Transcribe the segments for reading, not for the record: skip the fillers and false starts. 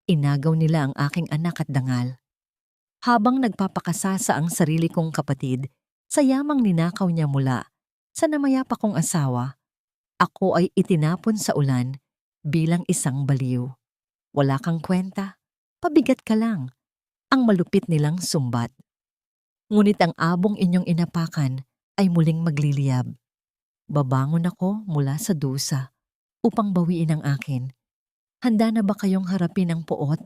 Inagaw nila ang aking anak at dangal. Habang nagpapakasasa ang sarili kong kapatid, sa yamang ninakaw niya mula sa namayapa kong asawa, ako ay itinapon sa ulan bilang isang baliw. Wala kang kwenta, pabigat ka lang, ang malupit nilang sumbat. Ngunit ang abong inyong inapakan ay muling magliliyab. Babangon ako mula sa dusa upang bawiin ang akin. Handa na ba kayong harapin ang puot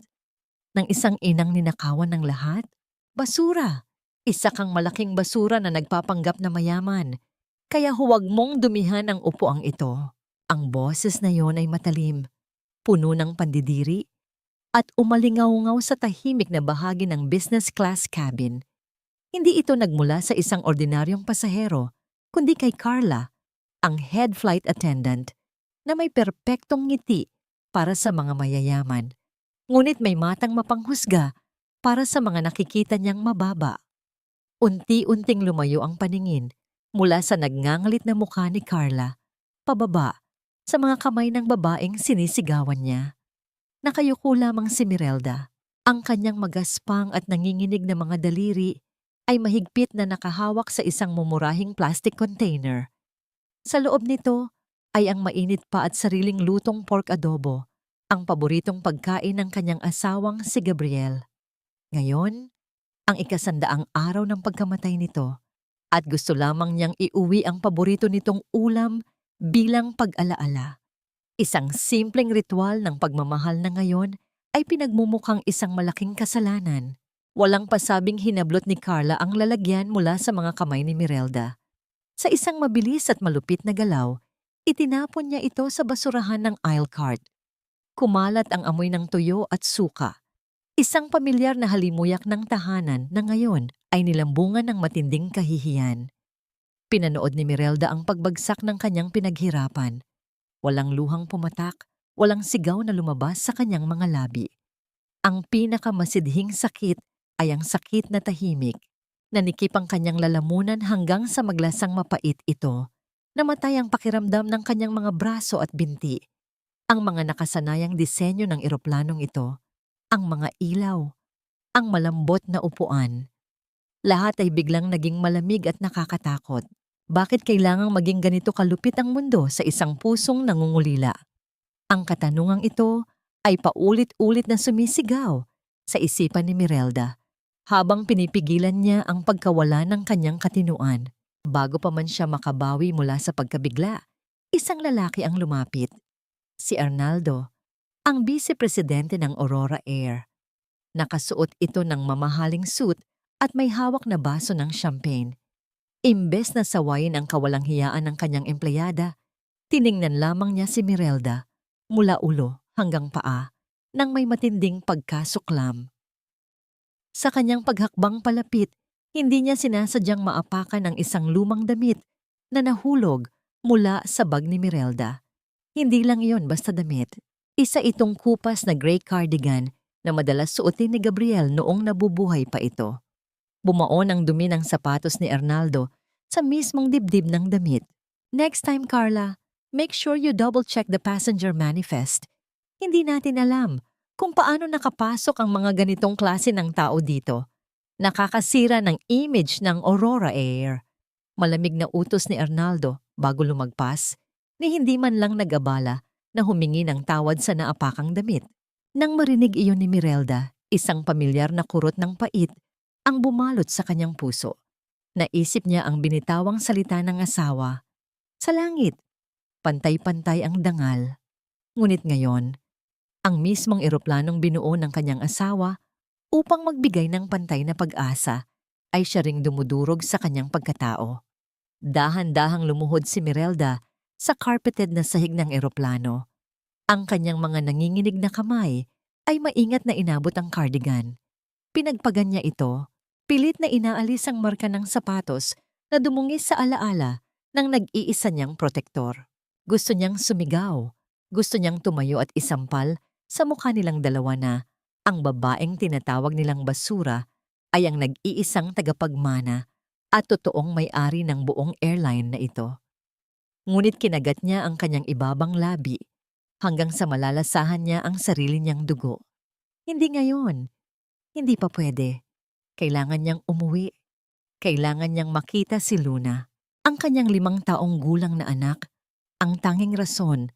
ng isang inang ninakawan ng lahat? Basura! Isa kang malaking basura na nagpapanggap na mayaman. Kaya huwag mong dumihan ang upuang ito. Ang boses na yon ay matalim, puno ng pandidiri, at umalingaw-ngaw sa tahimik na bahagi ng business class cabin. Hindi ito nagmula sa isang ordinaryong pasahero, kundi kay Carla, ang head flight attendant, na may perpektong ngiti para sa mga mayayaman, ngunit may matang mapanghusga para sa mga nakikita niyang mababa. Unti-unting lumayo ang paningin mula sa nagngangalit na mukha ni Carla, pababa sa mga kamay ng babaeng sinisigawan niya. Nakayuko lamang si Mirelda. Ang kanyang magaspang at nanginginig na mga daliri ay mahigpit na nakahawak sa isang mumurahing plastic container. Sa loob nito ay ang mainit pa at sariling lutong pork adobo, ang paboritong pagkain ng kanyang asawang si Gabriel. Ngayon, ang ikasandaang araw ng pagkamatay nito at gusto lamang niyang iuwi ang paborito nitong ulam bilang pag-alaala. Isang simpleng ritual ng pagmamahal na ngayon ay pinagmumukhang isang malaking kasalanan. Walang pasabing hinablot ni Carla ang lalagyan mula sa mga kamay ni Mirelda. Sa isang mabilis at malupit na galaw, itinapon niya ito sa basurahan ng aisle cart. Kumalat ang amoy ng tuyo at suka. Isang pamilyar na halimuyak ng tahanan na ngayon ay nilambungan ng matinding kahihiyan. Pinanood ni Mirelda ang pagbagsak ng kanyang pinaghirapan. Walang luhang pumatak, walang sigaw na lumabas sa kanyang mga labi. Ang pinakamasidhing sakit ay ang sakit na tahimik. Nanikip ang kanyang lalamunan hanggang sa maglasang mapait ito. Namatay ang pakiramdam ng kanyang mga braso at binti. Ang mga nakasanayang disenyo ng eroplanong ito, ang mga ilaw, ang malambot na upuan. Lahat ay biglang naging malamig at nakakatakot. Bakit kailangang maging ganito kalupit ang mundo sa isang pusong nangungulila? Ang katanungang ito ay paulit-ulit na sumisigaw sa isipan ni Mirelda habang pinipigilan niya ang pagkawala ng kanyang katinuan. Bago pa man siya makabawi mula sa pagkabigla, isang lalaki ang lumapit. Si Arnaldo, ang vice-presidente ng Aurora Air. Nakasuot ito ng mamahaling suit at may hawak na baso ng champagne. Imbes na sawayin ang kawalang hiyaan ng kanyang empleyada, tiningnan lamang niya si Mirelda mula ulo hanggang paa nang may matinding pagkasuklam. Sa kanyang paghakbang palapit, hindi niya sinasadyang maapakan ang isang lumang damit na nahulog mula sa bag ni Mirelda. Hindi lang iyon basta damit. Isa itong kupas na gray cardigan na madalas suotin ni Gabriel noong nabubuhay pa ito. Bumaon ang dumi ng sapatos ni Arnaldo sa mismong dibdib ng damit. Next time, Carla, make sure you double-check the passenger manifest. Hindi natin alam kung paano nakapasok ang mga ganitong klase ng tao dito. Nakakasira ng image ng Aurora Air. Malamig na utos ni Arnaldo bago lumagpas, ni hindi man lang nag-abala na humingi ng tawad sa naapakang damit. Nang marinig iyon ni Mirelda, isang pamilyar na kurot ng pait ang bumalot sa kanyang puso. Naisip niya ang binitawang salita ng asawa. Sa langit, pantay-pantay ang dangal. Ngunit ngayon, ang mismong eroplanong binuo ng kanyang asawa upang magbigay ng pantay na pag-asa ay siya ring dumudurog sa kanyang pagkatao. Dahan-dahang lumuhod si Mirelda sa carpeted na sahig ng eroplano. Ang kanyang mga nanginginig na kamay ay maingat na inabot ang cardigan. Pinagpagan niya ito, pilit na inaalis ang marka ng sapatos na dumungis sa alaala ng nag-iisa niyang protektor. Gusto niyang sumigaw, gusto niyang tumayo at isampal sa mukha nilang dalawa na ang babaeng tinatawag nilang basura ay ang nag-iisang tagapagmana at totoong may-ari ng buong airline na ito. Ngunit kinagat niya ang kanyang ibabang labi hanggang sa malalasahan niya ang sarili niyang dugo. Hindi ngayon. Hindi pa pwede. Kailangan niyang umuwi. Kailangan niyang makita si Luna. Ang kanyang 5 taong gulang na anak, ang tanging rason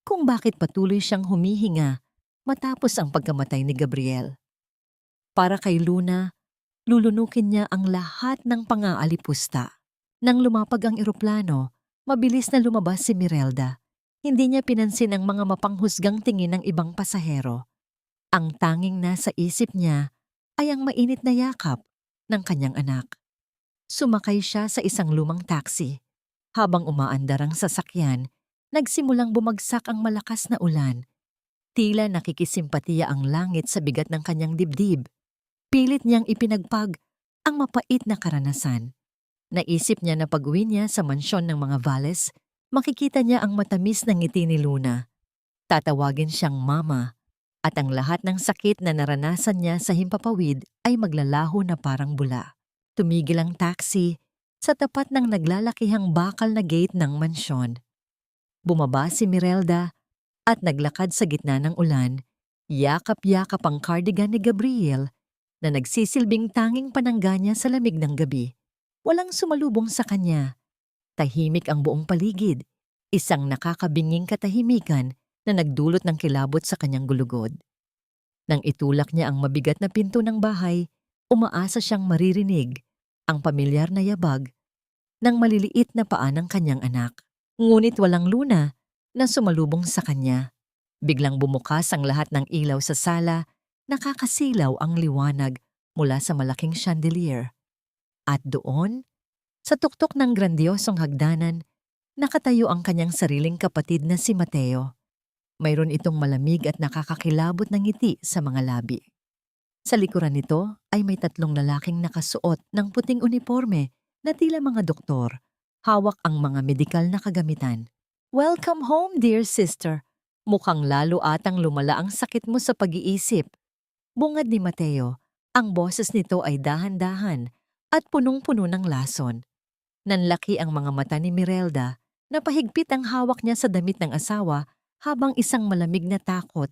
kung bakit patuloy siyang humihinga matapos ang pagkamatay ni Gabriel. Para kay Luna, lulunukin niya ang lahat ng pang-aalipusta. Nang lumapag ang eroplano, mabilis na lumabas si Mirelda. Hindi niya pinansin ang mga mapanghusgang tingin ng ibang pasahero. Ang tanging nasa isip niya ay ang mainit na yakap ng kanyang anak. Sumakay siya sa isang lumang taxi. Habang umaandar ang sasakyan, nagsimulang bumagsak ang malakas na ulan. Tila nakikisimpatiya ang langit sa bigat ng kanyang dibdib. Pilit niyang ipinagpag ang mapait na karanasan. Naisip niya na pag-uwi niya sa mansyon ng mga Valles, makikita niya ang matamis na ngiti ni Luna. Tatawagin siyang mama at ang lahat ng sakit na naranasan niya sa himpapawid ay maglalaho na parang bula. Tumigil ang taxi sa tapat ng naglalakihang bakal na gate ng mansyon. Bumaba si Mirelda at naglakad sa gitna ng ulan. Yakap-yakap ang cardigan ni Gabriel na nagsisilbing tanging panangga niya sa lamig ng gabi. Walang sumalubong sa kanya. Tahimik ang buong paligid, isang nakakabinging katahimikan na nagdulot ng kilabot sa kanyang gulugod. Nang itulak niya ang mabigat na pinto ng bahay, umaasa siyang maririnig ang pamilyar na yabag ng maliliit na paa ng kanyang anak. Ngunit walang Luna na sumalubong sa kanya. Biglang bumukas ang lahat ng ilaw sa sala, nakakasilaw ang liwanag mula sa malaking chandelier. At doon, sa tuktok ng grandiosong hagdanan, nakatayo ang kanyang sariling kapatid na si Mateo. Mayroon itong malamig at nakakakilabot na ngiti sa mga labi. Sa likuran nito ay may 3 lalaking nakasuot ng puting uniforme na tila mga doktor, hawak ang mga medikal na kagamitan. "Welcome home, dear sister. Mukhang lalo atang lumala ang sakit mo sa pag-iisip." Bungad ni Mateo, ang boses nito ay dahan-dahan at punong-puno ng lason. Nanlaki ang mga mata ni Mirelda, napahigpit ang hawak niya sa damit ng asawa habang isang malamig na takot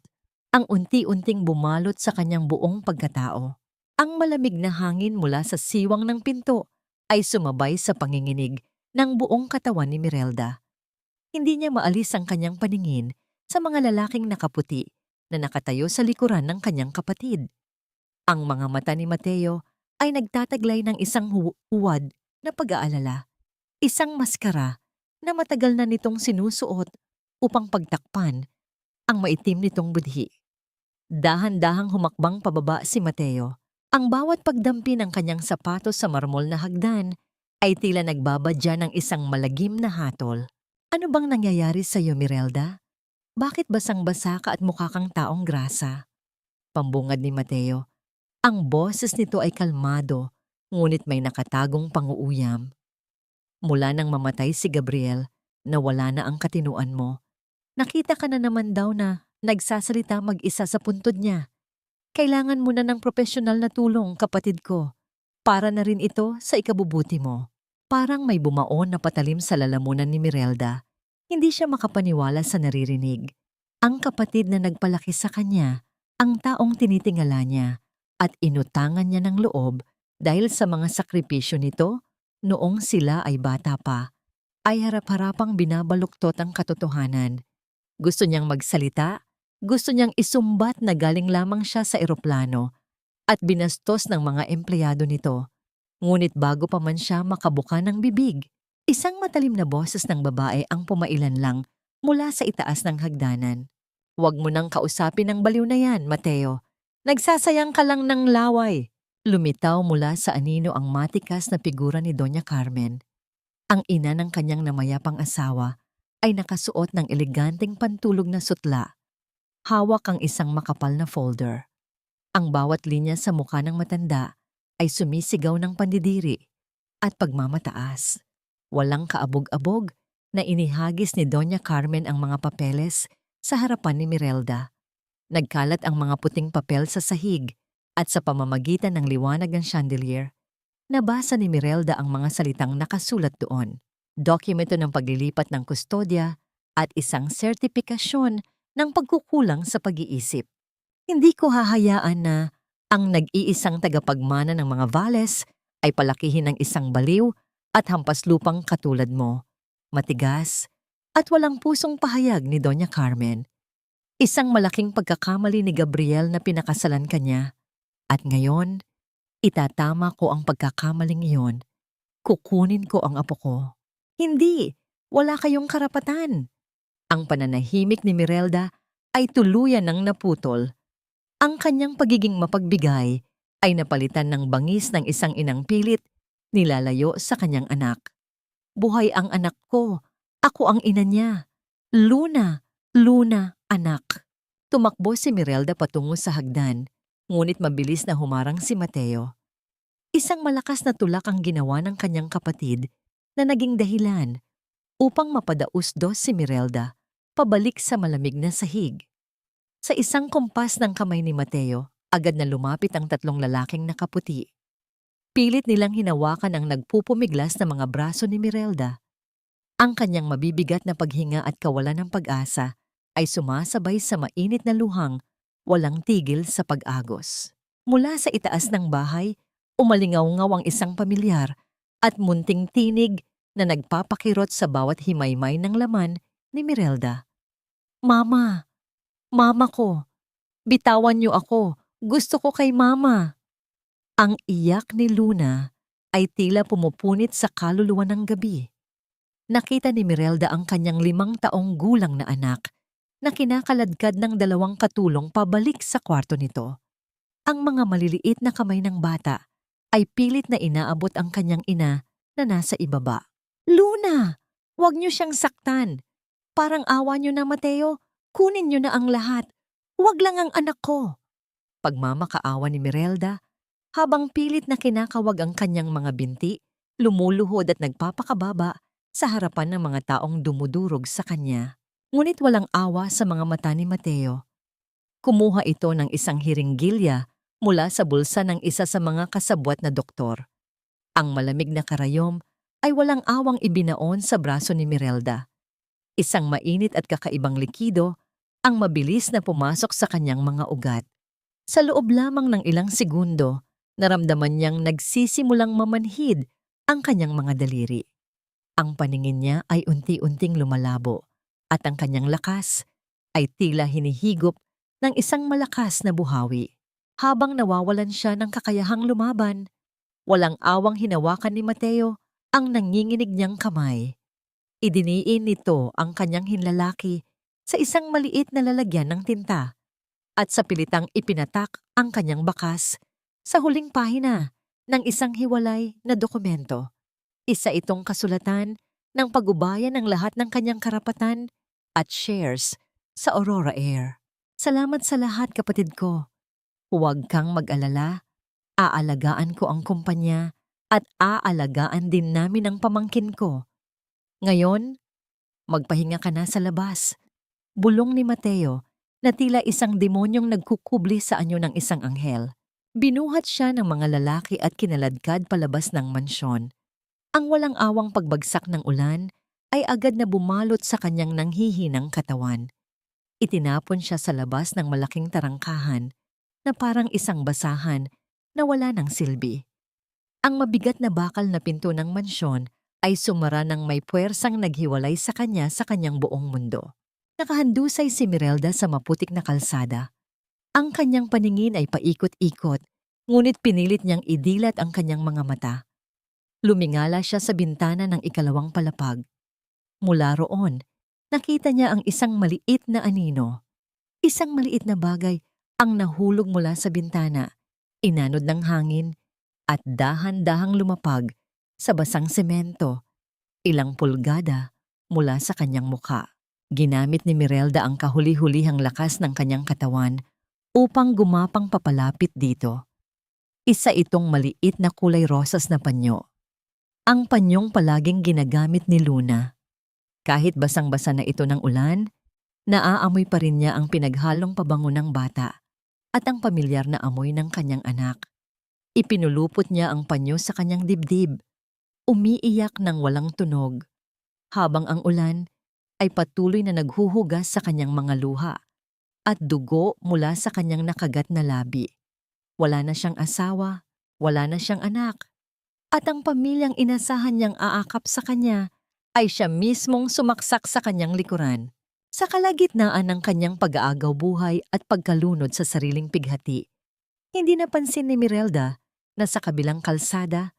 ang unti-unting bumalot sa kanyang buong pagkatao. Ang malamig na hangin mula sa siwang ng pinto ay sumabay sa panginginig ng buong katawan ni Mirelda. Hindi niya maalis ang kanyang paningin sa mga lalaking nakaputi na nakatayo sa likuran ng kanyang kapatid. Ang mga mata ni Mateo ay nagtataglay ng isang huwad na pag-aalala, isang maskara na matagal na nitong sinusuot upang pagtakpan ang maitim nitong budhi. Dahan-dahang humakbang pababa si Mateo. Ang bawat pagdampi ng kanyang sapatos sa marmol na hagdan ay tila nagbabadya ng isang malagim na hatol. "Ano bang nangyayari sa iyo, Mirelda? Bakit basang-basa ka at mukha kang taong grasa?" Pambungad ni Mateo. Ang boses nito ay kalmado, ngunit may nakatagong panguuyam. "Mula nang mamatay si Gabriel, nawala na ang katinuan mo. Nakita ka na naman daw na nagsasalita mag-isa sa puntod niya. Kailangan mo na ng profesional na tulong, kapatid ko. Para na rin ito sa ikabubuti mo." Parang may bumaon na patalim sa lalamunan ni Mirelda. Hindi siya makapaniwala sa naririnig. Ang kapatid na nagpalaki sa kanya, ang taong tinitingala niya, at inutangan niya ng loob dahil sa mga sakripisyo nito noong sila ay bata pa, ay harap-harapang binabaluktot ang katotohanan. Gusto niyang magsalita, gusto niyang isumbat na galing lamang siya sa eroplano at binastos ng mga empleyado nito. Ngunit bago pa man siya makabuka ng bibig, isang matalim na boses ng babae ang pumailan lang mula sa itaas ng hagdanan. "Huwag mo nang kausapin ang baliw na yan, Mateo. Nagsasayang ka lang ng laway." Lumitaw mula sa anino ang matikas na figura ni Doña Carmen. Ang ina ng kanyang namayapang asawa ay nakasuot ng eleganteng pantulog na sutla. Hawak ang isang makapal na folder. Ang bawat linya sa mukha ng matanda ay sumisigaw ng pandidiri at pagmamataas. Walang kaabog-abog na inihagis ni Doña Carmen ang mga papeles sa harapan ni Mirelda. Nagkalat ang mga puting papel sa sahig at sa pamamagitan ng liwanag ng chandelier, nabasa ni Mirelda ang mga salitang nakasulat doon. Dokumento ng paglilipat ng kustodya at isang sertipikasyon ng pagkukulang sa pag-iisip. Hindi ko hahayaan na ang nag-iisang tagapagmana ng mga Vales ay palakihin ng isang baliw at hampas lupang katulad mo. Matigas at walang pusong pahayag ni Doña Carmen. Isang malaking pagkakamali ni Gabriel na pinakasalan kanya. At ngayon, itatama ko ang pagkakamaling iyon. Kukunin ko ang apo ko. Hindi, wala kayong karapatan. Ang pananahimik ni Mirelda ay tuluyan ng naputol. Ang kanyang pagiging mapagbigay ay napalitan ng bangis ng isang inang pilit nilalayo sa kanyang anak. Buhay ang anak ko. Ako ang ina niya. Luna, Luna, anak. Tumakbo si Mirelda patungo sa hagdan, ngunit mabilis na humarang si Mateo. Isang malakas na tulak ang ginawa ng kanyang kapatid na naging dahilan upang mapadausdos si Mirelda pabalik sa malamig na sahig. Sa isang kumpas ng kamay ni Mateo, agad na lumapit ang tatlong lalaking nakaputi. Pilit nilang hinawakan ang nagpupumiglas na mga braso ni Mirelda. Ang kanyang mabibigat na paghinga at kawalan ng pag-asa ay sumasabay sa mainit na luhang walang tigil sa pag-agos. Mula sa itaas ng bahay, umalingaw-ngaw ang isang pamilyar at munting tinig na nagpapakirot sa bawat himaymay ng laman ni Mirelda. Mama! Mama ko! Bitawan niyo ako! Gusto ko kay Mama! Ang iyak ni Luna ay tila pumupunit sa kaluluwa ng gabi. Nakita ni Mirelda ang kanyang 5 taong gulang na anak na kinakaladkad ng 2 katulong pabalik sa kwarto nito. Ang mga maliliit na kamay ng bata ay pilit na inaabot ang kanyang ina na nasa ibaba. Luna! Huwag niyo siyang saktan! Parang awa niyo na, Mateo. Kunin niyo na ang lahat. Huwag lang ang anak ko. Pagmamakaawa ni Mirelda, habang pilit na kinakawag ang kanyang mga binti, lumuluhod at nagpapakababa sa harapan ng mga taong dumudurog sa kanya. Ngunit walang awa sa mga mata ni Mateo. Kumuha ito ng isang hiringgilya mula sa bulsa ng isa sa mga kasabwat na doktor. Ang malamig na karayom ay walang awang ibinaon sa braso ni Mirelda. Isang mainit at kakaibang likido ang mabilis na pumasok sa kanyang mga ugat. Sa loob lamang ng ilang segundo, naramdaman niyang nagsisimulang mamanhid ang kanyang mga daliri. Ang paningin niya ay unti-unting lumalabo at ang kanyang lakas ay tila hinihigop ng isang malakas na buhawi. Habang nawawalan siya ng kakayahang lumaban, walang awang hinawakan ni Mateo ang nanginginig niyang kamay. Idiniin nito ang kanyang hinlalaki sa isang maliit na lalagyan ng tinta at sa pilitang ipinatak ang kanyang bakas sa huling pahina ng isang hiwalay na dokumento. Isa itong kasulatan ng pagubaya ng lahat ng kanyang karapatan at shares sa Aurora Air. Salamat sa lahat, kapatid ko. Huwag kang mag-alala. Aalagaan ko ang kumpanya at aalagaan din namin ang pamangkin ko. Ngayon, magpahinga ka na sa labas. Bulong ni Mateo na tila isang demonyong nagkukubli sa anyo ng isang anghel. Binuhat siya ng mga lalaki at kinaladkad palabas ng mansyon. Ang walang awang pagbagsak ng ulan ay agad na bumalot sa kanyang nanghihinang katawan. Itinapon siya sa labas ng malaking tarangkahan na parang isang basahan na wala ng silbi. Ang mabigat na bakal na pinto ng mansyon ay sumara ng may puwersang naghiwalay sa kanya sa kanyang buong mundo. Nakahandusay si Mirelda sa maputik na kalsada. Ang kanyang paningin ay paikot-ikot, ngunit pinilit niyang idilat ang kanyang mga mata. Lumingala siya sa bintana ng 2 palapag. Mula roon, nakita niya ang isang maliit na anino. Isang maliit na bagay ang nahulog mula sa bintana, inanod ng hangin, at dahan-dahang lumapag sa basang semento, ilang pulgada mula sa kanyang mukha. Ginamit ni Mirelda ang kahuli-hulihang lakas ng kanyang katawan upang gumapang papalapit dito. Isa itong maliit na kulay rosas na panyo. Ang panyong palaging ginagamit ni Luna. Kahit basang-basa na ito ng ulan, naaamoy pa rin niya ang pinaghalong pabango ng bata at ang pamilyar na amoy ng kanyang anak. Ipinulupot niya ang panyo sa kanyang dibdib, umiiyak ng walang tunog, habang ang ulan ay patuloy na naghuhugas sa kanyang mga luha. at dugo mula sa kanyang nakagat na labi. Wala na siyang asawa, wala na siyang anak, at ang pamilyang inasahan niyang aakap sa kanya ay siya mismong sumaksak sa kanyang likuran. Sa kalagitnaan ng kanyang pag-aagaw buhay at pagkalunod sa sariling pighati, hindi napansin ni Mirelda na sa kabilang kalsada,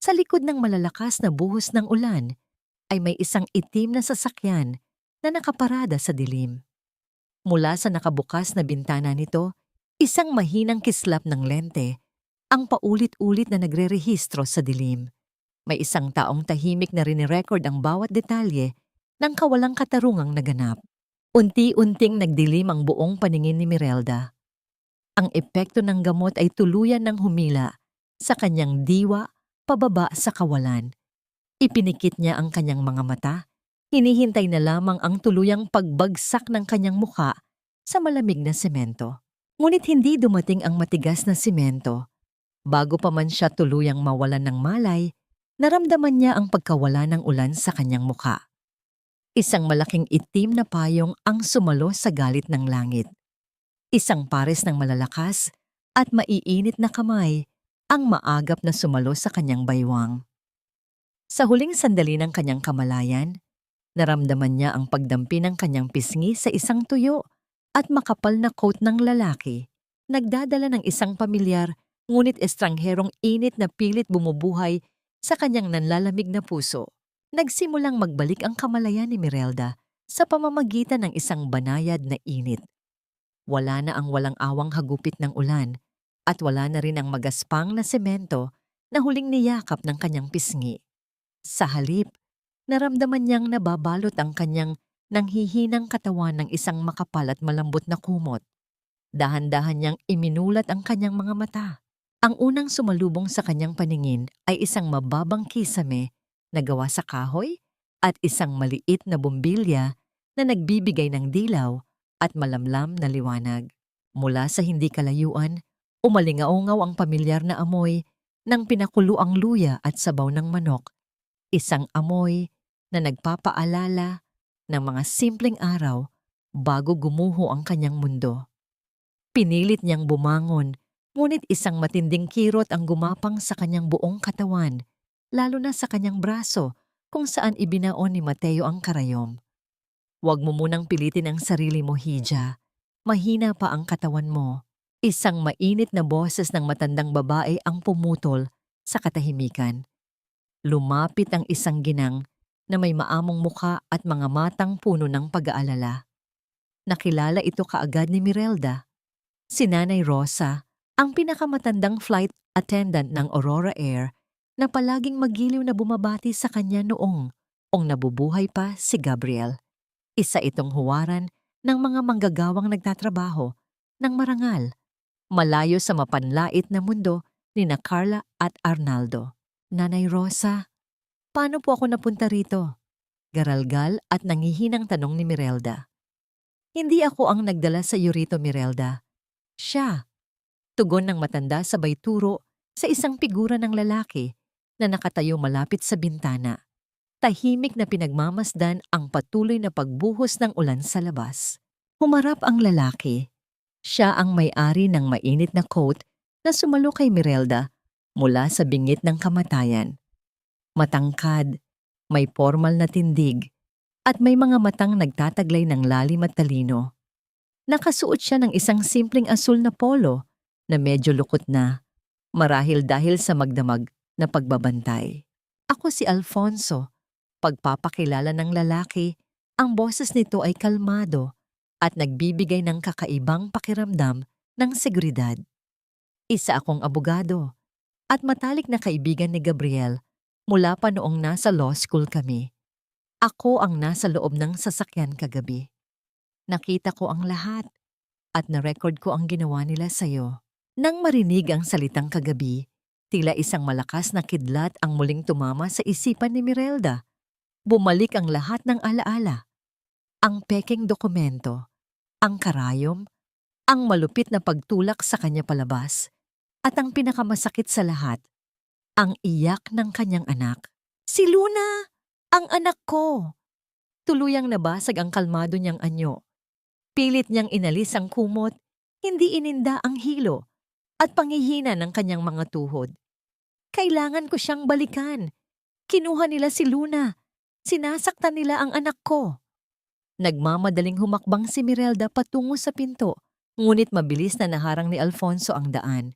sa likod ng malalakas na buhos ng ulan, ay may isang itim na sasakyan na nakaparada sa dilim. Mula sa nakabukas na bintana nito, isang mahinang kislap ng lente ang paulit-ulit na nagrerehistro sa dilim. May isang taong tahimik na rinirecord ang bawat detalye ng kawalang katarungang naganap. Unti-unting nagdilim ang buong paningin ni Mirelda. Ang epekto ng gamot ay tuluyan ng humila sa kanyang diwa pababa sa kawalan. Ipinikit niya ang kanyang mga mata, hinihintay na lamang ang tuluyang pagbagsak ng kanyang mukha sa malamig na semento. Ngunit hindi dumating ang matigas na semento. Bago pa man siya tuluyang mawalan ng malay, naramdaman niya ang pagkawala ng ulan sa kanyang mukha. Isang malaking itim na payong ang sumalo sa galit ng langit. Isang pares ng malalakas at maiinit na kamay ang maagap na sumalo sa kanyang baywang. Sa huling sandali ng kanyang kamalayan, naramdaman niya ang pagdampi ng kanyang pisngi sa isang tuyo at makapal na coat ng lalaki, nagdadala ng isang pamilyar ngunit estrangherong init na pilit bumubuhay sa kanyang nanlalamig na puso. Nagsimulang magbalik ang kamalayan ni Mirelda sa pamamagitan ng isang banayad na init. Wala na ang walang awang hagupit ng ulan at wala na rin ang magaspang na semento na huling niyakap ng kanyang pisngi. Sa halip, naramdaman niyang nababalot ang kanyang nanghihinang katawan ng isang makapal at malambot na kumot. Dahan-dahan niyang iminulat ang kanyang mga mata. Ang unang sumalubong sa kanyang paningin ay isang mababang kisame na gawa sa kahoy at isang maliit na bombilya na nagbibigay ng dilaw at malamlam na liwanag. Mula sa hindi kalayuan, umalingaungaw ang pamilyar na amoy ng pinakuluang luya at sabaw ng manok. Isang amoy na nagpapaalala ng mga simpleng araw bago gumuho ang kanyang mundo. Pinilit niyang bumangon, ngunit isang matinding kirot ang gumapang sa kanyang buong katawan, lalo na sa kanyang braso kung saan ibinaon ni Mateo ang karayom. Huwag mo munang pilitin ang sarili mo, Hija. Mahina pa ang katawan mo. Isang mainit na boses ng matandang babae ang pumutol sa katahimikan. Lumapit ang isang ginang na may maamong mukha at mga matang puno ng pag-aalala. Nakilala ito kaagad ni Mirelda. Si Nanay Rosa, ang pinakamatandang flight attendant ng Aurora Air na palaging magiliw na bumabati sa kanya noong nabubuhay pa si Gabriel. Isa itong huwaran ng mga manggagawang nagtatrabaho ng marangal, malayo sa mapanlait na mundo ni na Carla at Arnaldo. Nanay Rosa, paano po ako napunta rito? Garalgal at nangihinang tanong ni Mirelda. Hindi ako ang nagdala sa iyo rito, Mirelda. Siya. Tugon ng matanda sabay turo sa isang figura ng lalaki na nakatayo malapit sa bintana. Tahimik na pinagmamasdan ang patuloy na pagbuhos ng ulan sa labas. Humarap ang lalaki. Siya ang may-ari ng mainit na coat na sumalo kay Mirelda mula sa bingit ng kamatayan. Matangkad, may formal na tindig, at may mga matang nagtataglay ng lalim at talino. Nakasuot siya ng isang simpleng asul na polo na medyo lukot na, marahil dahil sa magdamag na pagbabantay. Ako si Alfonso. Pagpapakilala ng lalaki, ang boses nito ay kalmado at nagbibigay ng kakaibang pakiramdam ng seguridad. Isa akong abogado at matalik na kaibigan ni Gabriel mula pa noong nasa law school kami. Ako ang nasa loob ng sasakyan kagabi. Nakita ko ang lahat at na-record ko ang ginawa nila sa'yo. Nang marinig ang salitang kagabi, tila isang malakas na kidlat ang muling tumama sa isipan ni Mirelda. Bumalik ang lahat ng alaala. Ang pekeng dokumento, ang karayom, ang malupit na pagtulak sa kanya palabas, at ang pinakamasakit sa lahat, ang iyak ng kanyang anak. Si Luna! Ang anak ko! Tuluyang nabasag ang kalmado niyang anyo. Pilit niyang inalis ang kumot, hindi ininda ang hilo at pangihina ng kanyang mga tuhod. Kailangan ko siyang balikan. Kinuha nila si Luna. Sinasaktan nila ang anak ko. Nagmamadaling humakbang si Mirelda patungo sa pinto, ngunit mabilis na naharang ni Alfonso ang daan.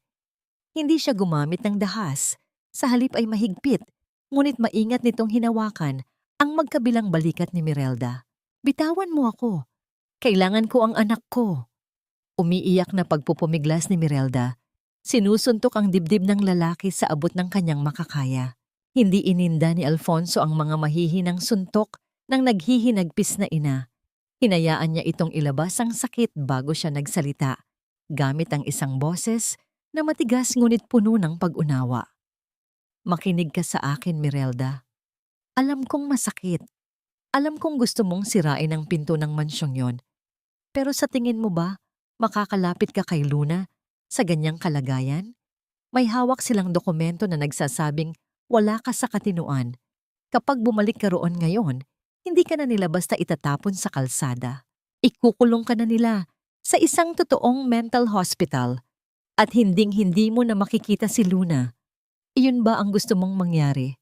Hindi siya gumamit ng dahas. Sa halip ay mahigpit, ngunit maingat nitong hinawakan ang magkabilang balikat ni Mirelda. Bitawan mo ako. Kailangan ko ang anak ko. Umiiyak na pagpupumiglas ni Mirelda. Sinusuntok ang dibdib ng lalaki sa abot ng kanyang makakaya. Hindi ininda ni Alfonso ang mga mahihinang suntok ng naghihinagpis na ina. Hinayaan niya itong ilabas ang sakit bago siya nagsalita, gamit ang isang boses na matigas ngunit puno ng pag-unawa. Makinig ka sa akin, Mirelda. Alam kong masakit. Alam kong gusto mong sirain ang pinto ng mansyong yon. Pero sa tingin mo ba, makakalapit ka kay Luna sa ganyang kalagayan? May hawak silang dokumento na nagsasabing wala ka sa katinuan. Kapag bumalik ka roon ngayon, hindi ka na nila basta itatapon sa kalsada. Ikukulong ka na nila sa isang totoong mental hospital at hinding-hindi mo na makikita si Luna. Iyon ba ang gusto mong mangyari?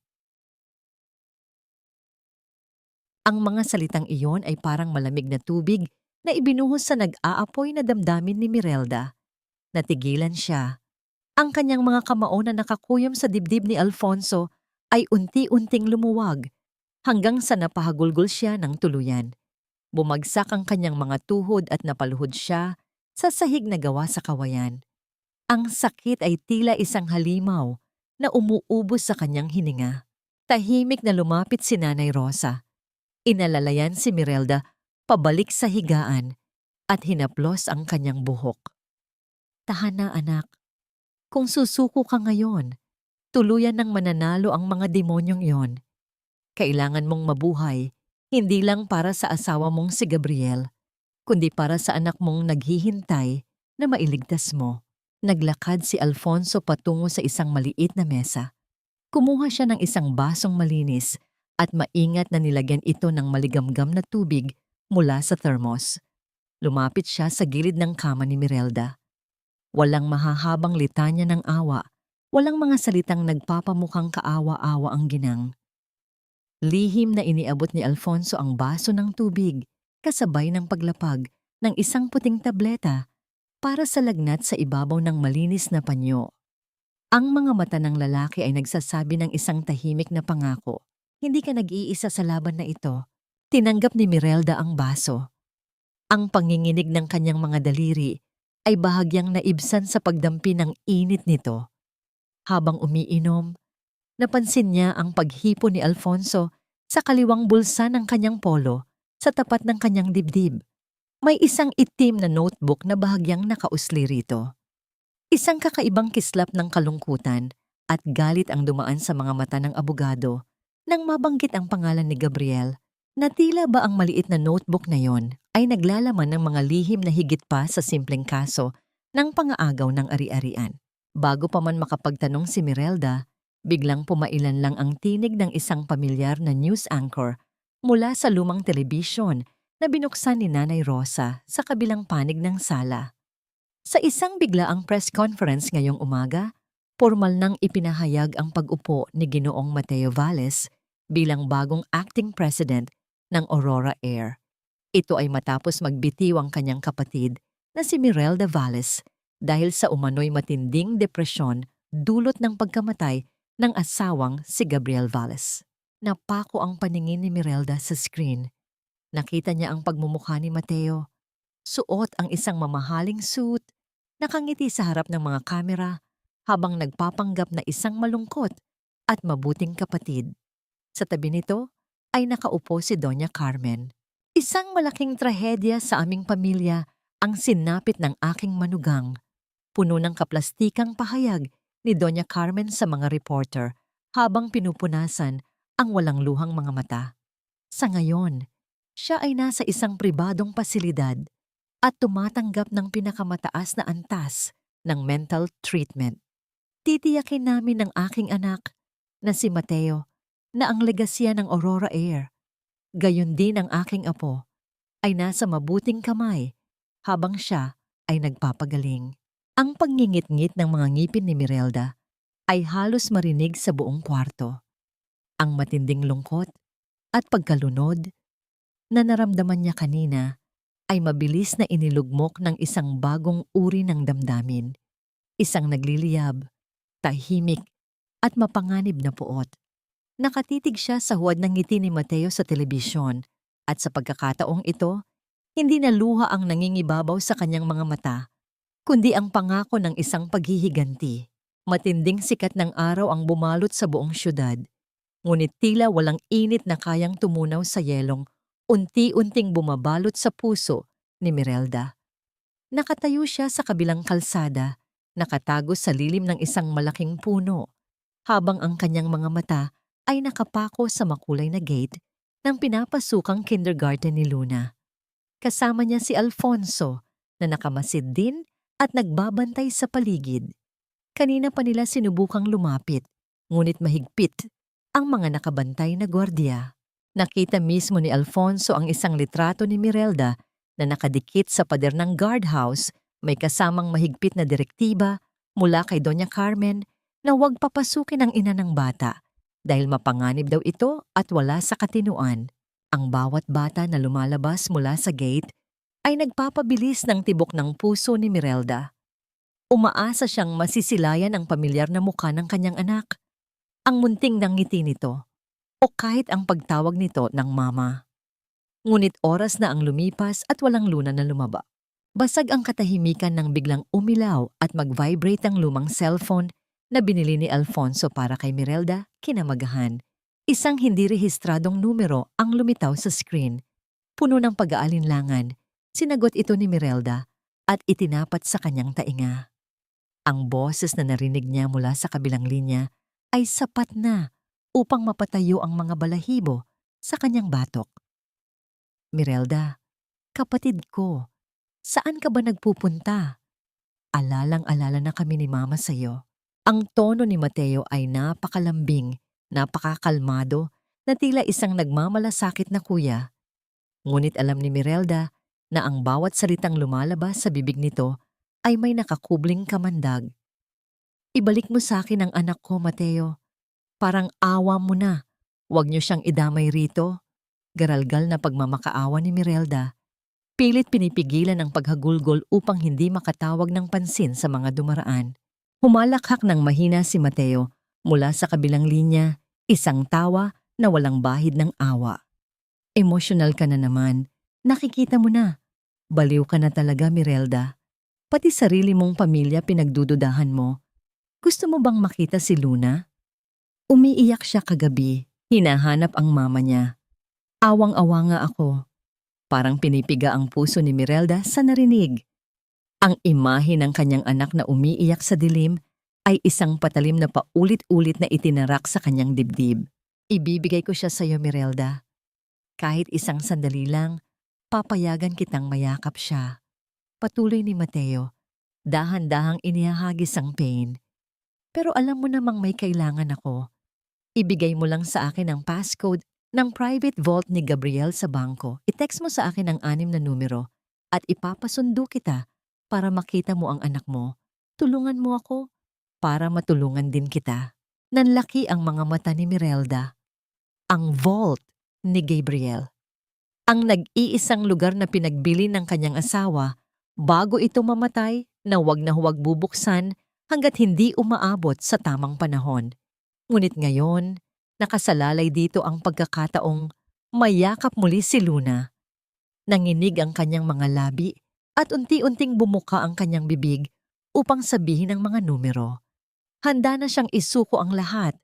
Ang mga salitang iyon ay parang malamig na tubig na ibinuhos sa nag-aapoy na damdamin ni Mirelda. Natigilan siya. Ang kanyang mga kamao na nakakuyom sa dibdib ni Alfonso ay unti-unting lumuwag hanggang sa napahagulgol siya ng tuluyan. Bumagsak ang kanyang mga tuhod at napaluhod siya sa sahig na gawa sa kawayan. Ang sakit ay tila isang halimaw na umuubos sa kanyang hininga. Tahimik na lumapit si Nanay Rosa. Inalalayan si Mirelda pabalik sa higaan at hinaplos ang kanyang buhok. Tahan na, anak. Kung susuko ka ngayon, tuluyan ng mananalo ang mga demonyong yon. Kailangan mong mabuhay, hindi lang para sa asawa mong si Gabriel, kundi para sa anak mong naghihintay na mailigtas mo. Naglakad si Alfonso patungo sa isang maliit na mesa. Kumuha siya ng isang basong malinis at maingat na nilagyan ito ng maligamgam na tubig mula sa thermos. Lumapit siya sa gilid ng kama ni Mirelda. Walang mahahabang litanya ng awa, walang mga salitang nagpapamukhang kaawa-awa ang ginang. Lihim na iniabot ni Alfonso ang baso ng tubig, kasabay ng paglapag ng isang puting tableta para sa lagnat sa ibabaw ng malinis na panyo. Ang mga mata ng lalaki ay nagsasabi ng isang tahimik na pangako. Hindi ka nag-iisa sa laban na ito. Tinanggap ni Mirelda ang baso. Ang panginginig ng kanyang mga daliri ay bahagyang naibsan sa pagdampi ng init nito. Habang umiinom, napansin niya ang paghipo ni Alfonso sa kaliwang bulsa ng kanyang polo sa tapat ng kanyang dibdib. May isang itim na notebook na bahagyang nakausli rito. Isang kakaibang kislap ng kalungkutan at galit ang dumaan sa mga mata ng abogado nang mabanggit ang pangalan ni Gabriel, na tila ba ang maliit na notebook na yon ay naglalaman ng mga lihim na higit pa sa simpleng kaso ng pangaagaw ng ari-arian. Bago pa man makapagtanong si Mirelda, biglang pumailan lang ang tinig ng isang pamilyar na news anchor mula sa lumang telebisyon na binuksan ni Nanay Rosa sa kabilang panig ng sala. Sa isang biglaang press conference ngayong umaga, formal nang ipinahayag ang pag-upo ni Ginoong Mateo Valles bilang bagong acting president ng Aurora Air. Ito ay matapos magbitiw ang kanyang kapatid na si Mirelda Valles dahil sa umano'y matinding depresyon dulot ng pagkamatay ng asawang si Gabriel Valles. Napako ang paningin ni Mirelda sa screen. Nakita niya ang pagmumukha ni Mateo. Suot ang isang mamahaling suit, nakangiti sa harap ng mga kamera habang nagpapanggap na isang malungkot at mabuting kapatid. Sa tabi nito ay nakaupo si Doña Carmen. Isang malaking trahedya sa aming pamilya ang sinapit ng aking manugang. Puno ng kaplastikang pahayag ni Doña Carmen sa mga reporter habang pinupunasan ang walang luhang mga mata. Sa ngayon, siya ay nasa isang pribadong pasilidad at tumatanggap ng pinakamataas na antas ng mental treatment. Titiyakin namin ng aking anak na si Mateo na ang legasya ng Aurora Air, gayon din ang aking apo, ay nasa mabuting kamay habang siya ay nagpapagaling. Ang pagngingit-ngit ng mga ngipin ni Mirelda ay halos marinig sa buong kwarto. Ang matinding lungkot at pagkalunod na naramdaman niya kanina ay mabilis na inilugmok ng isang bagong uri ng damdamin. Isang nagliliyab, tahimik at mapanganib na puot. Nakatitig siya sa huwad ng ngiti ni Mateo sa telebisyon at sa pagkakataong ito, hindi na luha ang nangingibabaw sa kanyang mga mata, kundi ang pangako ng isang paghihiganti. Matinding sikat ng araw ang bumalot sa buong syudad, ngunit tila walang init na kayang tumunaw sa yelong unti-unting bumabalot sa puso ni Mirelda. Nakatayo siya sa kabilang kalsada, nakatago sa lilim ng isang malaking puno, habang ang kanyang mga mata ay nakapako sa makulay na gate ng pinapasukang kindergarten ni Luna. Kasama niya si Alfonso na nakamasid din at nagbabantay sa paligid. Kanina pa nila sinubukang lumapit, ngunit mahigpit ang mga nakabantay na gwardiya. Nakita mismo ni Alfonso ang isang litrato ni Mirelda na nakadikit sa pader ng guardhouse, may kasamang mahigpit na direktiba mula kay Doña Carmen na huwag papasukin ang ina ng bata dahil mapanganib daw ito at wala sa katinuan. Ang bawat bata na lumalabas mula sa gate ay nagpapabilis ng tibok ng puso ni Mirelda. Umaasa siyang masisilayan ang pamilyar na mukha ng kanyang anak, ang munting ng ngiti nito, o kahit ang pagtawag nito ng mama. Ngunit oras na ang lumipas at walang Luna na lumaba. Basag ang katahimikan nang biglang umilaw at mag-vibrate ang lumang cellphone na binili ni Alfonso para kay Mirelda kinamagahan. Isang hindi rehistradong numero ang lumitaw sa screen. Puno ng pag-aalinlangan, sinagot ito ni Mirelda at itinapat sa kanyang tainga. Ang boses na narinig niya mula sa kabilang linya ay sapat na upang mapatayo ang mga balahibo sa kanyang batok. Mirelda, kapatid ko, saan ka ba nagpupunta? Alalang-alala na kami ni Mama sa'yo. Ang tono ni Mateo ay napakalambing, napakakalmado, na tila isang nagmamalasakit na kuya. Ngunit alam ni Mirelda na ang bawat salitang lumalabas sa bibig nito ay may nakakubling kamandag. Ibalik mo sa akin ang anak ko, Mateo. Parang awa mo na. Huwag niyo siyang idamay rito. Garalgal na pagmamakaawa ni Mirelda. Pilit pinipigilan ang paghagulgol upang hindi makatawag ng pansin sa mga dumaraan. Humalakhak ng mahina si Mateo mula sa kabilang linya, isang tawa na walang bahid ng awa. Emosyonal ka na naman. Nakikita mo na. Baliw ka na talaga, Mirelda. Pati sarili mong pamilya pinagdududahan mo. Gusto mo bang makita si Luna? Umiiyak siya kagabi. Hinahanap ang mama niya. Awang-awa nga ako. Parang pinipiga ang puso ni Mirelda sa narinig. Ang imahe ng kanyang anak na umiiyak sa dilim ay isang patalim na paulit-ulit na itinarak sa kanyang dibdib. Ibibigay ko siya sa iyo, Mirelda. Kahit isang sandali lang, papayagan kitang mayakap siya. Patuloy ni Mateo, dahan-dahang inihahagis ang pain. Pero alam mo namang may kailangan ako. Ibigay mo lang sa akin ang passcode ng private vault ni Gabriel sa bangko. I-text mo sa akin ang 6 na numero at ipapasundo kita para makita mo ang anak mo. Tulungan mo ako para matulungan din kita. Nanlaki ang mga mata ni Mirelda. Ang vault ni Gabriel. Ang nag-iisang lugar na pinagbili ng kanyang asawa bago ito mamatay na huwag bubuksan hanggat hindi umaabot sa tamang panahon. Ngunit ngayon, nakasalalay dito ang pagkakataong mayakap muli si Luna. Nanginig ang kanyang mga labi at unti-unting bumuka ang kanyang bibig upang sabihin ang mga numero. Handa na siyang isuko ang lahat.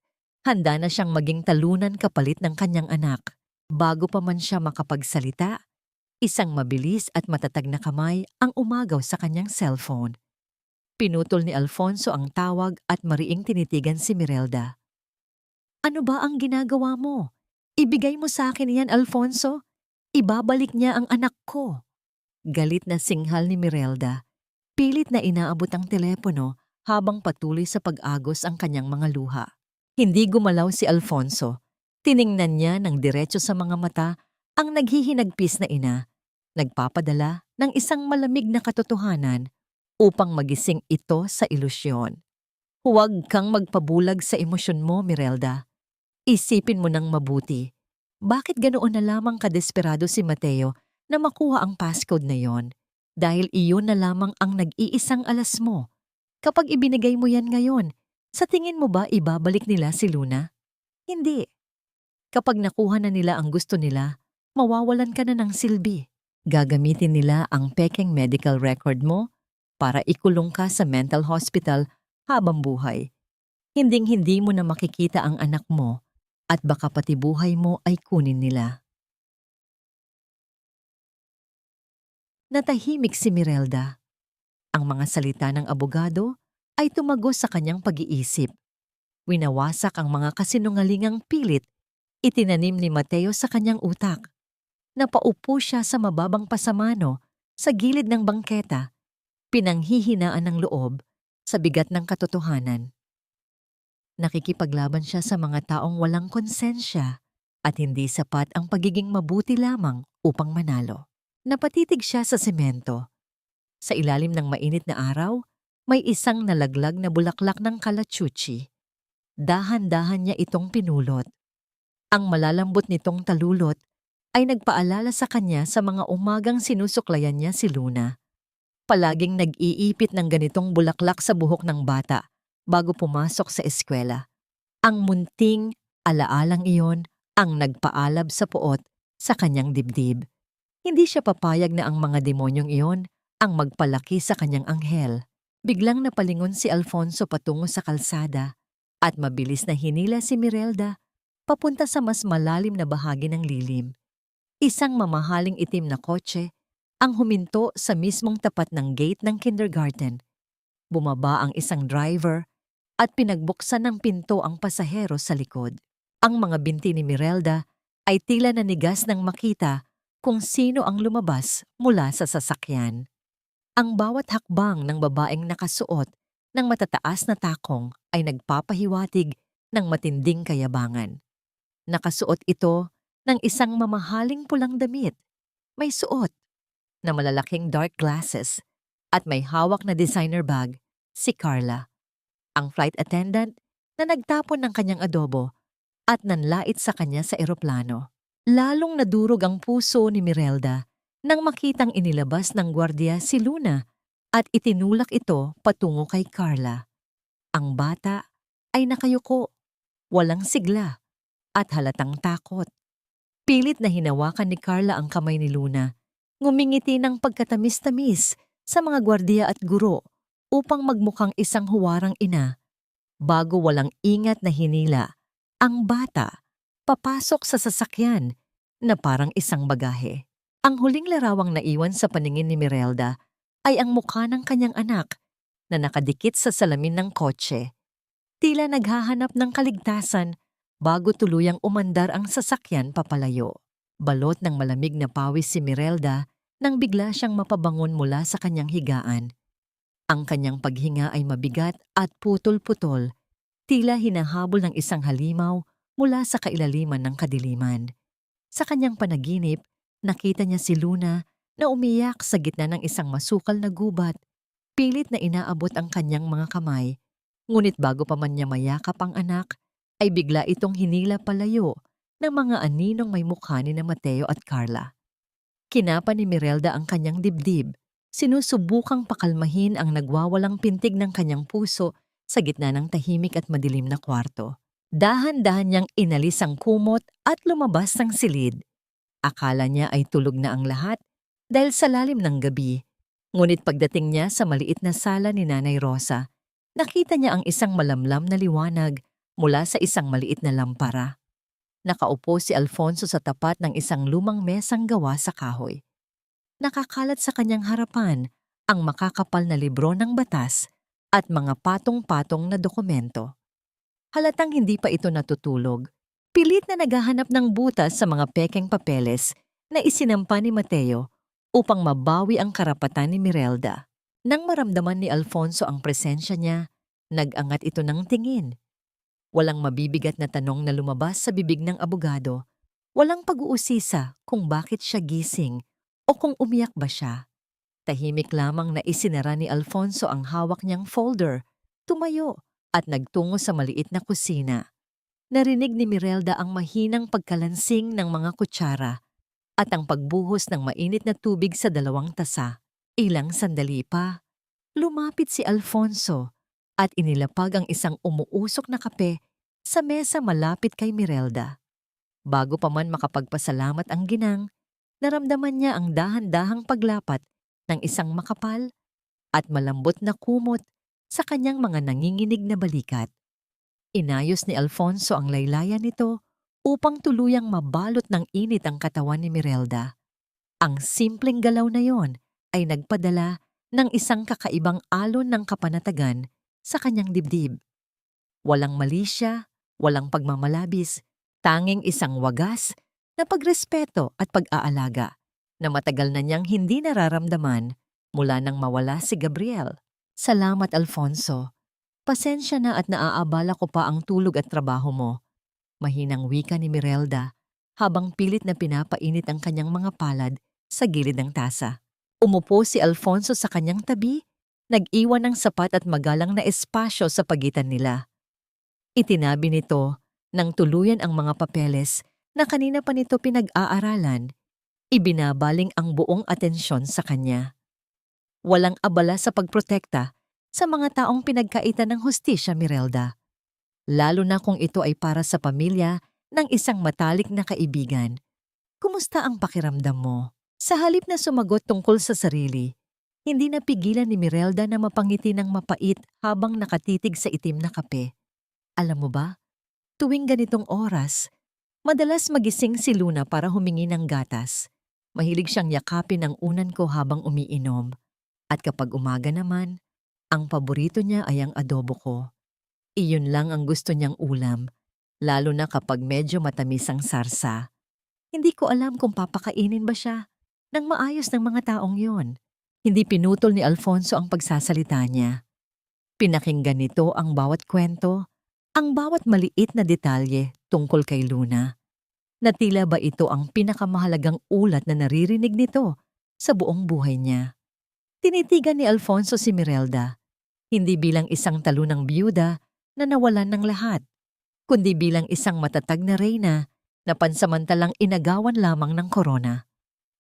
Handa na siyang maging talunan kapalit ng kanyang anak. Bago pa man siya makapagsalita, isang mabilis at matatag na kamay ang umagaw sa kanyang cellphone. Pinutol ni Alfonso ang tawag at mariing tinitigan si Mirelda. Ano ba ang ginagawa mo? Ibigay mo sa akin yan, Alfonso. Ibabalik niya ang anak ko. Galit na singhal ni Mirelda. Pilit na inaabot ang telepono habang patuloy sa pag-agos ang kanyang mga luha. Hindi gumalaw si Alfonso. Tiningnan niya ng diretso sa mga mata ang naghihinagpis na ina. nagpapadala ng isang malamig na katotohanan upang magising ito sa ilusyon. Huwag kang magpabulag sa emosyon mo, Mirelda. Isipin mo ng mabuti. Bakit ganoon na lamang kadesperado si Mateo na makuha ang passcode na yon? Dahil iyon na lamang ang nag-iisang alas mo. Kapag ibinigay mo yan ngayon, sa tingin mo ba ibabalik nila si Luna? Hindi. Kapag nakuha na nila ang gusto nila, mawawalan ka na ng silbi. Gagamitin nila ang pekeng medical record mo para ikulong ka sa mental hospital habang buhay. Hinding-hindi mo na makikita ang anak mo at baka pati buhay mo ay kunin nila. Natahimik si Mirelda. Ang mga salita ng abogado ay tumagos sa kanyang pag-iisip. Winawasak ang mga kasinungalingang pilit itinanim ni Mateo sa kanyang utak. Napaupo siya sa mababang pasamano sa gilid ng bangketa, pinanghihinaan ng loob sa bigat ng katotohanan. Nakikipaglaban siya sa mga taong walang konsensya at hindi sapat ang pagiging mabuti lamang upang manalo. Napatitig siya sa semento. Sa ilalim ng mainit na araw, may isang nalaglag na bulaklak ng kalachuchi. Dahan-dahan niya itong pinulot. Ang malalambot nitong talulot ay nagpaalala sa kanya sa mga umagang sinusuklayan niya si Luna. Palaging nag-iipit ng ganitong bulaklak sa buhok ng bata bago pumasok sa eskwela. Ang munting alaalang iyon ang nagpaalab sa puot sa kanyang dibdib. Hindi siya papayag na ang mga demonyong iyon ang magpalaki sa kanyang anghel. Biglang napalingon si Alfonso patungo sa kalsada at mabilis na hinila si Mirelda papunta sa mas malalim na bahagi ng lilim. Isang mamahaling itim na kotse ang huminto sa mismong tapat ng gate ng kindergarten. Bumaba ang isang driver at pinagbuksan ng pinto ang pasahero sa likod. Ang mga binti ni Mirelda ay tila nanigas nang makita kung sino ang lumabas mula sa sasakyan. Ang bawat hakbang ng babaeng nakasuot ng matataas na takong ay nagpapahiwatig ng matinding kayabangan. Nakasuot ito ng isang mamahaling pulang damit. May suot na malalaking dark glasses at may hawak na designer bag si Carla, ang flight attendant na nagtapon ng kanyang adobo at nanlait sa kanya sa eroplano. Lalong nadurog ang puso ni Mirelda nang makitang inilabas ng gwardiya si Luna at itinulak ito patungo kay Carla. Ang bata ay nakayuko, walang sigla at halatang takot. Pilit na hinawakan ni Carla ang kamay ni Luna, ngumingiti ng pagkatamis-tamis sa mga gwardiya at guro upang magmukhang isang huwarang ina. Bago walang ingat na hinila, ang bata papasok sa sasakyan na parang isang bagahe. Ang huling larawang naiwan sa paningin ni Mirelda ay ang mukha ng kanyang anak na nakadikit sa salamin ng kotse. Tila naghahanap ng kaligtasan bago tuluyang umandar ang sasakyan papalayo. Balot ng malamig na pawis si Mirelda nang bigla siyang mapabangon mula sa kanyang higaan. Ang kanyang paghinga ay mabigat at putol-putol, tila hinahabol ng isang halimaw mula sa kailaliman ng kadiliman. Sa kanyang panaginip, nakita niya si Luna na umiyak sa gitna ng isang masukal na gubat. Pilit na inaabot ang kanyang mga kamay, ngunit bago pa man niya mayakap ang anak, ay bigla itong hinila palayo ng mga aninong may mukha ni na Mateo at Carla. Kinapa ni Mirelda ang kanyang dibdib, sinusubukang pakalmahin ang nagwawalang pintig ng kanyang puso sa gitna ng tahimik at madilim na kwarto. Dahan-dahan niyang inalis ang kumot at lumabas ng silid. Akala niya ay tulog na ang lahat dahil sa lalim ng gabi. Ngunit pagdating niya sa maliit na sala ni Nanay Rosa, nakita niya ang isang malamlam na liwanag mula sa isang maliit na lampara. Nakaupo si Alfonso sa tapat ng isang lumang mesang gawa sa kahoy. Nakakalat sa kanyang harapan ang makakapal na libro ng batas at mga patong-patong na dokumento. Halatang hindi pa ito natutulog. Pilit na naghahanap ng butas sa mga pekeng papeles na isinampa ni Mateo upang mabawi ang karapatan ni Mirelda. Nang maramdaman ni Alfonso ang presensya niya, nag-angat ito ng tingin. Walang mabibigat na tanong na lumabas sa bibig ng abogado. Walang pag-uusisa kung bakit siya gising o kung umiyak ba siya. Tahimik lamang na isinara ni Alfonso ang hawak niyang folder, tumayo at nagtungo sa maliit na kusina. Narinig ni Mirelda ang mahinang pagkalansing ng mga kutsara at ang pagbuhos ng mainit na tubig sa 2 tasa. Ilang sandali pa, lumapit si Alfonso at inilapag ang isang umuusok na kape sa mesa malapit kay Mirelda. Bago pa man makapagpasalamat ang ginang, naramdaman niya ang dahan-dahang paglapat ng isang makapal at malambot na kumot sa kanyang mga nanginginig na balikat. Inayos ni Alfonso ang laylayan nito upang tuluyang mabalot ng init ang katawan ni Mirelda. Ang simpleng galaw na yon ay nagpadala ng isang kakaibang alon ng kapanatagan sa kanyang dibdib. Walang malisya, walang pagmamalabis, tanging isang wagas na pagrespeto at pag-aalaga na matagal na niyang hindi nararamdaman mula nang mawala si Gabriel. Salamat, Alfonso. Pasensya na at naaabala ko pa ang tulog at trabaho mo. Mahinang wika ni Mirelda habang pilit na pinapainit ang kanyang mga palad sa gilid ng tasa. Umupo si Alfonso sa kanyang tabi, nag-iwan ng sapat at magalang na espasyo sa pagitan nila. Itinabi nito nang tuluyan ang mga papeles na kanina pa nito pinag-aaralan, ibinabaling ang buong atensyon sa kanya. Walang abala sa pagprotekta sa mga taong pinagkaitan ng hustisya, Mirelda. Lalo na kung ito ay para sa pamilya ng isang matalik na kaibigan. Kumusta ang pakiramdam mo? Sa halip na sumagot tungkol sa sarili, hindi napigilan ni Mirelda na mapangiti ng mapait habang nakatitig sa itim na kape. Alam mo ba, tuwing ganitong oras, madalas magising si Luna para humingi ng gatas. Mahilig siyang yakapin ang unan ko habang umiinom. At kapag umaga naman, ang paborito niya ay ang adobo ko. Iyon lang ang gusto niyang ulam, lalo na kapag medyo matamis ang sarsa. Hindi ko alam kung papakainin ba siya ng maayos ng mga taong yon. Hindi pinutol ni Alfonso ang pagsasalita niya. Pinakinggan nito ang bawat kwento, ang bawat maliit na detalye tungkol kay Luna. Na tila ba ito ang pinakamahalagang ulat na naririnig nito sa buong buhay niya. Tinitigan ni Alfonso si Mirelda, hindi bilang isang talunang biyuda na nawalan ng lahat, kundi bilang isang matatag na reyna na pansamantalang inagawan lamang ng korona.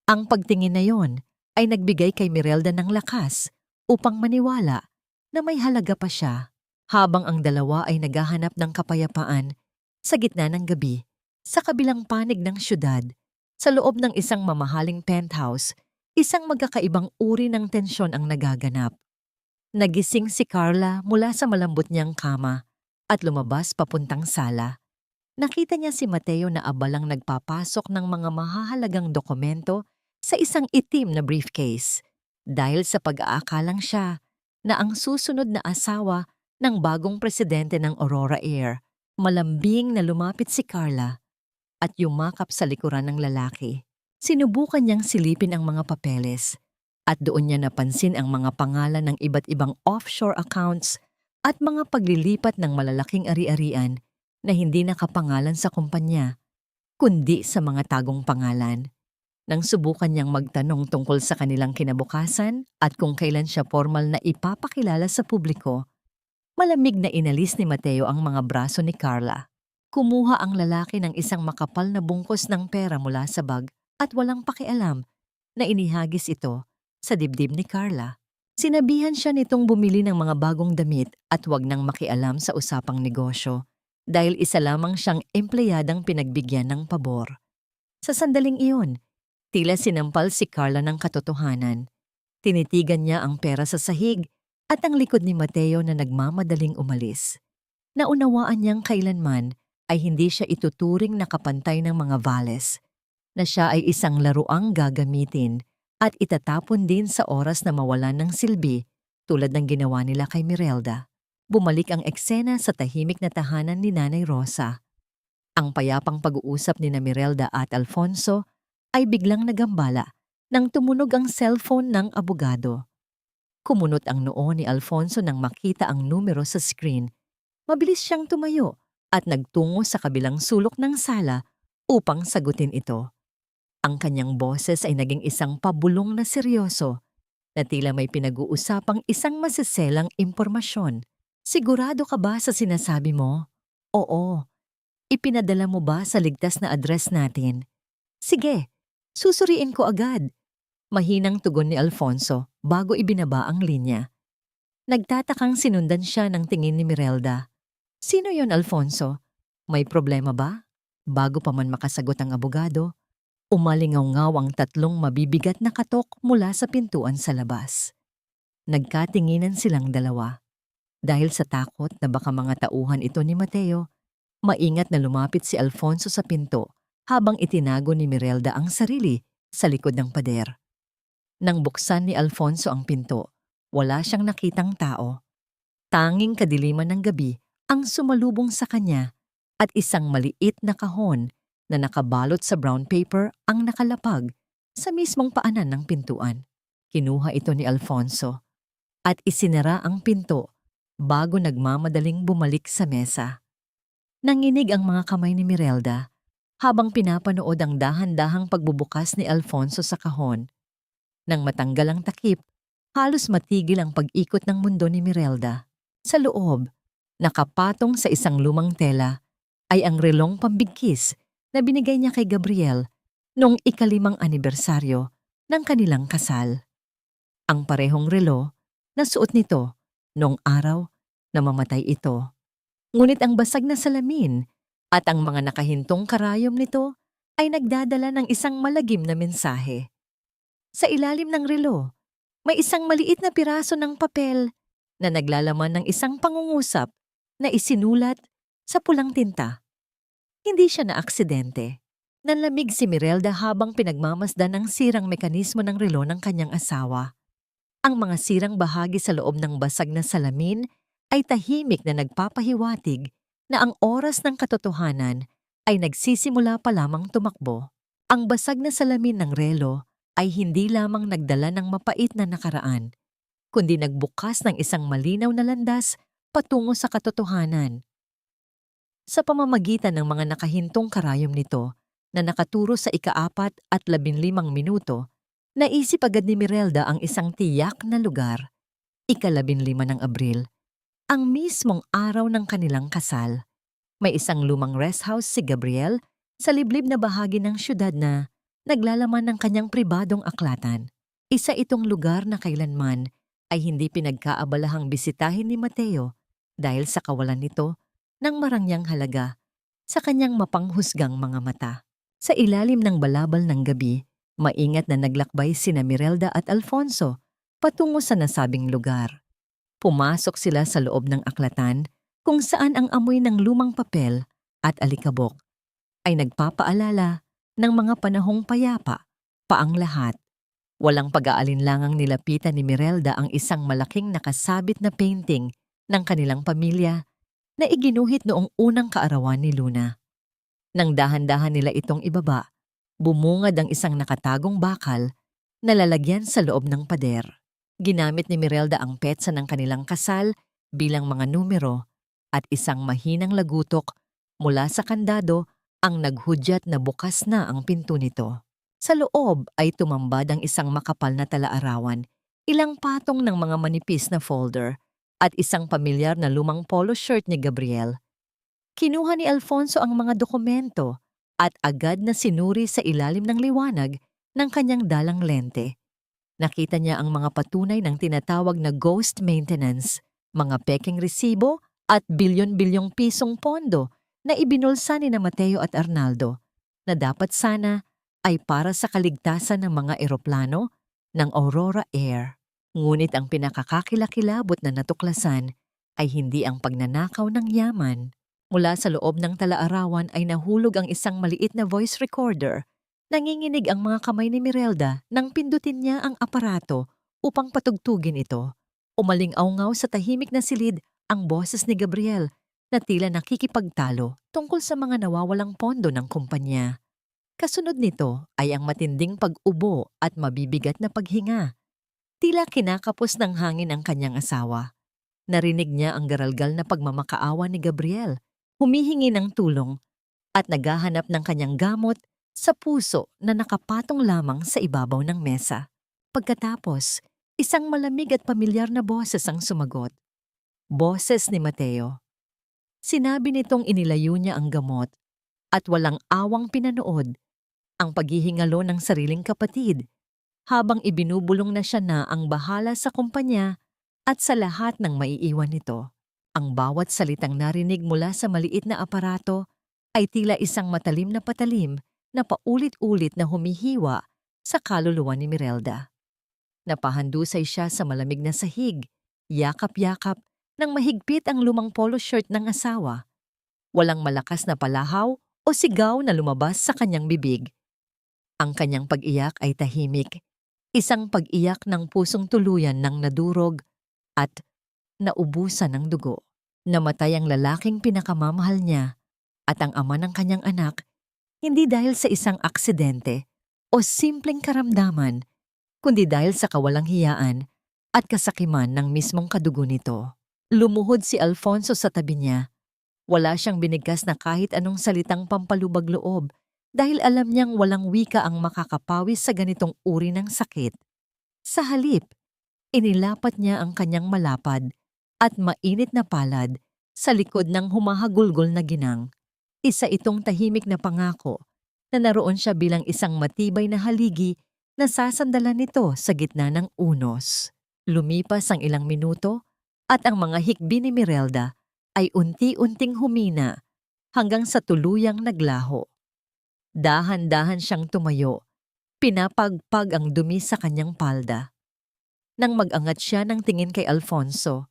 Ang pagtingin na yon ay nagbigay kay Mirelda ng lakas upang maniwala na may halaga pa siya habang ang dalawa ay naghahanap ng kapayapaan sa gitna ng gabi sa kabilang panig ng syudad, sa loob ng isang mamahaling penthouse. Isang magkakaibang uri ng tensyon ang nagaganap. Nagising si Carla mula sa malambot niyang kama at lumabas papuntang sala. Nakita niya si Mateo na abalang nagpapasok ng mga mahahalagang dokumento sa isang itim na briefcase dahil sa pag-aakalang siya na ang susunod na asawa ng bagong presidente ng Aurora Air. Malambing na lumapit si Carla at yumakap sa likuran ng lalaki. Sinubukan niyang silipin ang mga papeles at doon niya napansin ang mga pangalan ng iba't ibang offshore accounts at mga paglilipat ng malalaking ari-arian na hindi nakapangalan sa kumpanya, kundi sa mga tagong pangalan. Nang subukan niyang magtanong tungkol sa kanilang kinabukasan at kung kailan siya formal na ipapakilala sa publiko, malamig na inalis ni Mateo ang mga braso ni Carla. Kumuha ang lalaki ng isang makapal na bungkos ng pera mula sa bag at walang pakialam na inihagis ito sa dibdib ni Carla. Sinabihan siya nitong bumili ng mga bagong damit at huwag nang makialam sa usapang negosyo dahil isa lamang siyang empleyadang pinagbigyan ng pabor. Sa sandaling iyon, tila sinampal si Carla ng katotohanan. Tinitigan niya ang pera sa sahig at ang likod ni Mateo na nagmamadaling umalis. Naunawaan niyang kailanman ay hindi siya ituturing na kapantay ng mga vales, na siya ay isang laruang gagamitin at itatapon din sa oras na mawalan ng silbi tulad ng ginawa nila kay Mirelda. Bumalik ang eksena sa tahimik na tahanan ni Nanay Rosa. Ang payapang pag-uusap ni Mirelda at Alfonso ay biglang nagambala nang tumunog ang cellphone ng abogado. Kumunot ang noo ni Alfonso nang makita ang numero sa screen. Mabilis siyang tumayo at nagtungo sa kabilang sulok ng sala upang sagutin ito. Ang kanyang boses ay naging isang pabulong na seryoso na tila may pinag-uusapang isang masiselang impormasyon. Sigurado ka ba sa sinasabi mo? Oo. Ipinadala mo ba sa ligtas na address natin? Sige, susuriin ko agad. Mahinang tugon ni Alfonso bago ibinaba ang linya. Nagtatakang sinundan siya ng tingin ni Mirelda. Sino yon, Alfonso? May problema ba? Bago pa man makasagot ang abogado, umalingaw-ngaw ang tatlong mabibigat na katok mula sa pintuan sa labas. Nagkatinginan silang dalawa. Dahil sa takot na baka mga tauhan ito ni Mateo, maingat na lumapit si Alfonso sa pinto habang itinago ni Mirelda ang sarili sa likod ng pader. Nang buksan ni Alfonso ang pinto, wala siyang nakitang tao. Tanging kadiliman ng gabi ang sumalubong sa kanya at isang maliit na kahon na nakabalot sa brown paper ang nakalapag sa mismong paanan ng pintuan. Kinuha ito ni Alfonso at isinara ang pinto bago nagmamadaling bumalik sa mesa. Nanginig ang mga kamay ni Mirelda habang pinapanood ang dahan-dahang pagbubukas ni Alfonso sa kahon. Nang matanggal ang takip, halos matigil ang pag-ikot ng mundo ni Mirelda. Sa loob, nakapatong sa isang lumang tela, ay ang relong pambigkis na binigay niya kay Gabriel noong ika-5 anibersaryo ng kanilang kasal. Ang parehong relo na suot nito noong araw na mamatay ito. Ngunit ang basag na salamin at ang mga nakahintong karayom nito ay nagdadala ng isang malagim na mensahe. Sa ilalim ng relo, may isang maliit na piraso ng papel na naglalaman ng isang pangungusap na isinulat sa pulang tinta. Hindi siya naaksidente. Nanlamig si Mirelda habang pinagmamasdan ang sirang mekanismo ng relo ng kanyang asawa. Ang mga sirang bahagi sa loob ng basag na salamin ay tahimik na nagpapahiwatig na ang oras ng katotohanan ay nagsisimula pa lamang tumakbo. Ang basag na salamin ng relo ay hindi lamang nagdala ng mapait na nakaraan, kundi nagbukas ng isang malinaw na landas patungo sa katotohanan. Sa pamamagitan ng mga nakahintong karayom nito na nakaturo sa ika-4 at 15 minuto, naisip agad ni Mirelda ang isang tiyak na lugar, ika-15 ng Abril, ang mismong araw ng kanilang kasal. May isang lumang rest house si Gabriel sa liblib na bahagi ng syudad na naglalaman ng kanyang pribadong aklatan. Isa itong lugar na kailanman ay hindi pinagkaabalahang bisitahin ni Mateo dahil sa kawalan nito ng marangyang halaga sa kanyang mapanghusgang mga mata. Sa ilalim ng balabal ng gabi, maingat na naglakbay sina Mirelda at Alfonso patungo sa nasabing lugar. Pumasok sila sa loob ng aklatan kung saan ang amoy ng lumang papel at alikabok ay nagpapaalala ng mga panahong payapa pa ang lahat. Walang pag-aalinlangang nilapitan ni Mirelda ang isang malaking nakasabit na painting ng kanilang pamilya na iginuhit noong unang kaarawan ni Luna. Nang dahan-dahan nila itong ibaba, bumungad ang isang nakatagong bakal na lalagyan sa loob ng pader. Ginamit ni Mirelda ang petsa ng kanilang kasal bilang mga numero at isang mahinang lagutok mula sa kandado ang naghudyat na bukas na ang pinto nito. Sa loob ay tumambad ang isang makapal na talaarawan, ilang patong ng mga manipis na folder at isang pamilyar na lumang polo shirt ni Gabriel. Kinuha ni Alfonso ang mga dokumento at agad na sinuri sa ilalim ng liwanag ng kanyang dalang lente. Nakita niya ang mga patunay ng tinatawag na ghost maintenance, mga peking resibo at bilyon-bilyong pisong pondo na ibinulsa ni na Mateo at Arnaldo na dapat sana ay para sa kaligtasan ng mga eroplano ng Aurora Air. Ngunit ang pinakakakilakilabot na natuklasan ay hindi ang pagnanakaw ng yaman. Mula sa loob ng talaarawan ay nahulog ang isang maliit na voice recorder. Nanginginig ang mga kamay ni Mirelda nang pindutin niya ang aparato upang patugtugin ito. Umaling-awngaw sa tahimik na silid ang boses ni Gabriel na tila nakikipagtalo tungkol sa mga nawawalang pondo ng kumpanya. Kasunod nito ay ang matinding pag-ubo at mabibigat na paghinga. Tila kinakapos ng hangin ang kanyang asawa. Narinig niya ang garalgal na pagmamakaawa ni Gabriel, humihingi ng tulong at naghahanap ng kanyang gamot sa puso na nakapatong lamang sa ibabaw ng mesa. Pagkatapos, isang malamig at pamilyar na boses ang sumagot. Boses ni Mateo. Sinabi nitong inilayo niya ang gamot at walang awang pinanood ang paghihingalo ng sariling kapatid habang ibinubulong na siya na ang bahala sa kumpanya at sa lahat ng maiiwan nito. Ang bawat salitang narinig mula sa maliit na aparato ay tila isang matalim na patalim na paulit-ulit na humihiwa sa kaluluwa ni Mirelda. Napahandusay siya sa malamig na sahig, yakap-yakap nang mahigpit ang lumang polo shirt ng asawa. Walang malakas na palahaw o sigaw na lumabas sa kanyang bibig. Ang kanyang pag-iyak ay tahimik, isang pag-iyak ng pusong tuluyan ng nadurog at naubusan ng dugo. Namatay ang lalaking pinakamamahal niya at ang ama ng kanyang anak, hindi dahil sa isang aksidente o simpleng karamdaman, kundi dahil sa kawalang hiyaan at kasakiman ng mismong kadugo nito. Lumuhod si Alfonso sa tabi niya. Wala siyang binigkas na kahit anong salitang pampalubag loob dahil alam niyang walang wika ang makakapawis sa ganitong uri ng sakit. Sa halip, inilapat niya ang kanyang malapad at mainit na palad sa likod ng humahagulgol na ginang. Isa itong tahimik na pangako na naroon siya bilang isang matibay na haligi na sasandalan nito sa gitna ng unos. Lumipas ang ilang minuto at ang mga hikbi ni Mirelda ay unti-unting humina hanggang sa tuluyang naglaho. Dahan-dahan siyang tumayo, pinapagpag ang dumi sa kanyang palda. Nang mag-angat siya ng tingin kay Alfonso,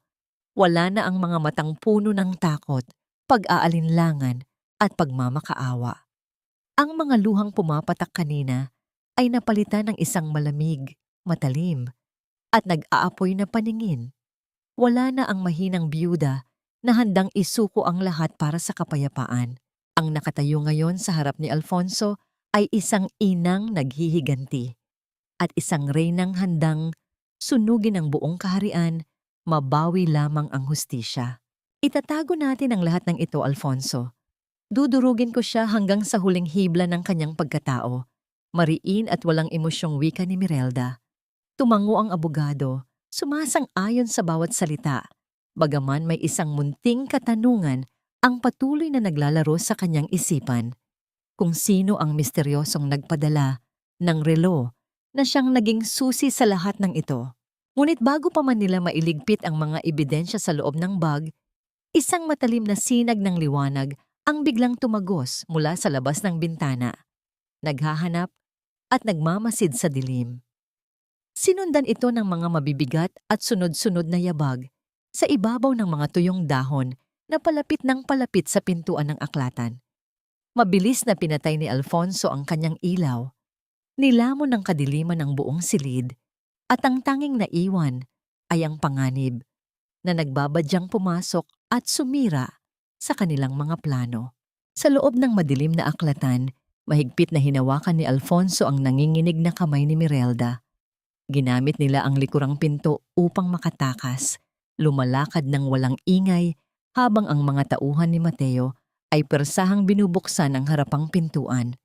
wala na ang mga matang puno ng takot, pag-aalinlangan at pagmamakaawa. Ang mga luhang pumapatak kanina ay napalitan ng isang malamig, matalim, at nag-aapoy na paningin. Wala na ang mahinang biyuda na handang isuko ang lahat para sa kapayapaan. Ang nakatayo ngayon sa harap ni Alfonso ay isang inang naghihiganti at isang reynang handang sunugin ang buong kaharian, mabawi lamang ang hustisya. Itatago natin ang lahat ng ito, Alfonso. Dudurugin ko siya hanggang sa huling hibla ng kanyang pagkatao. Mariin at walang emosyong wika ni Mirelda. Tumango ang abogado, sumasang-ayon sa bawat salita. Bagaman may isang munting katanungan ang patuloy na naglalaro sa kanyang isipan. Kung sino ang misteryosong nagpadala ng relo na siyang naging susi sa lahat ng ito. Ngunit bago pa man nila mailigpit ang mga ebidensya sa loob ng bag, isang matalim na sinag ng liwanag ang biglang tumagos mula sa labas ng bintana. Naghahanap at nagmamasid sa dilim. Sinundan ito ng mga mabibigat at sunod-sunod na yabag sa ibabaw ng mga tuyong dahon na palapit ng palapit sa pintuan ng aklatan. Mabilis na pinatay ni Alfonso ang kanyang ilaw. Nilamon ng kadiliman ang buong silid at ang tanging naiwan ay ang panganib na nagbabadyang pumasok at sumira sa kanilang mga plano. Sa loob ng madilim na aklatan, mahigpit na hinawakan ni Alfonso ang nanginginig na kamay ni Mirelda. Ginamit nila ang likurang pinto upang makatakas, lumalakad ng walang ingay habang ang mga tauhan ni Mateo ay persahang binubuksan ang harapang pintuan.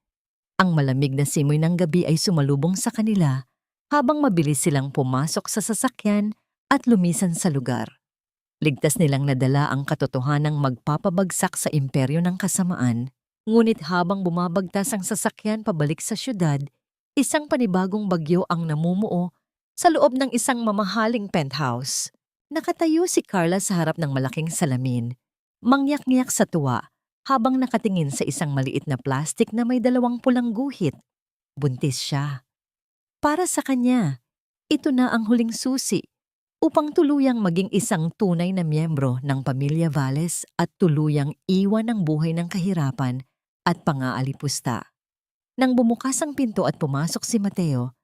Ang malamig na simoy ng gabi ay sumalubong sa kanila habang mabilis silang pumasok sa sasakyan at lumisan sa lugar. Ligtas nilang nadala ang katotohanang magpapabagsak sa imperyo ng kasamaan, ngunit habang bumabagtas ang sasakyan pabalik sa syudad, isang panibagong bagyo ang namumuo sa loob ng isang mamahaling penthouse. Nakatayo si Carla sa harap ng malaking salamin, mangyak-ngyak sa tuwa habang nakatingin sa isang maliit na plastik na may 2 pulang guhit. Buntis siya. Para sa kanya, ito na ang huling susi upang tuluyang maging isang tunay na miyembro ng pamilya Valles at tuluyang iwan ang buhay ng kahirapan at pangaalipusta. Nang bumukas ang pinto at pumasok si Mateo,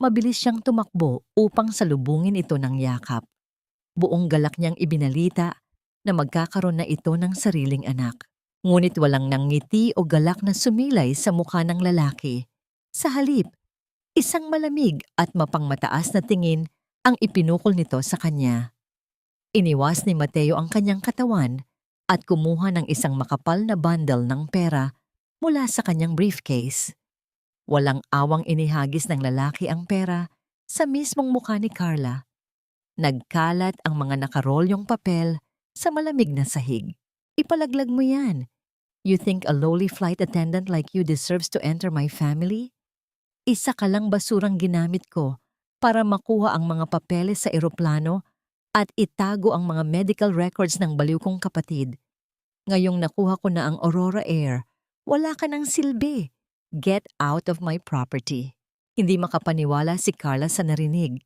mabilis siyang tumakbo upang salubungin ito ng yakap. Buong galak niyang ibinalita na magkakaroon na ito ng sariling anak. Ngunit walang nangngiti o galak na sumilay sa mukha ng lalaki. Sa halip, isang malamig at mapangmataas na tingin ang ipinukol nito sa kanya. Iniwas ni Mateo ang kanyang katawan at kumuha ng isang makapal na bundle ng pera mula sa kanyang briefcase. Walang awang inihagis ng lalaki ang pera sa mismong mukha ni Carla. Nagkalat ang mga nakarolyong papel sa malamig na sahig. Ipalaglag mo yan. You think a lowly flight attendant like you deserves to enter my family? Isa ka lang basurang ginamit ko para makuha ang mga papeles sa eroplano at itago ang mga medical records ng baliw kong kapatid. Ngayong nakuha ko na ang Aurora Air, wala ka ng silbi. Get out of my property. Hindi makapaniwala si Carla sa narinig.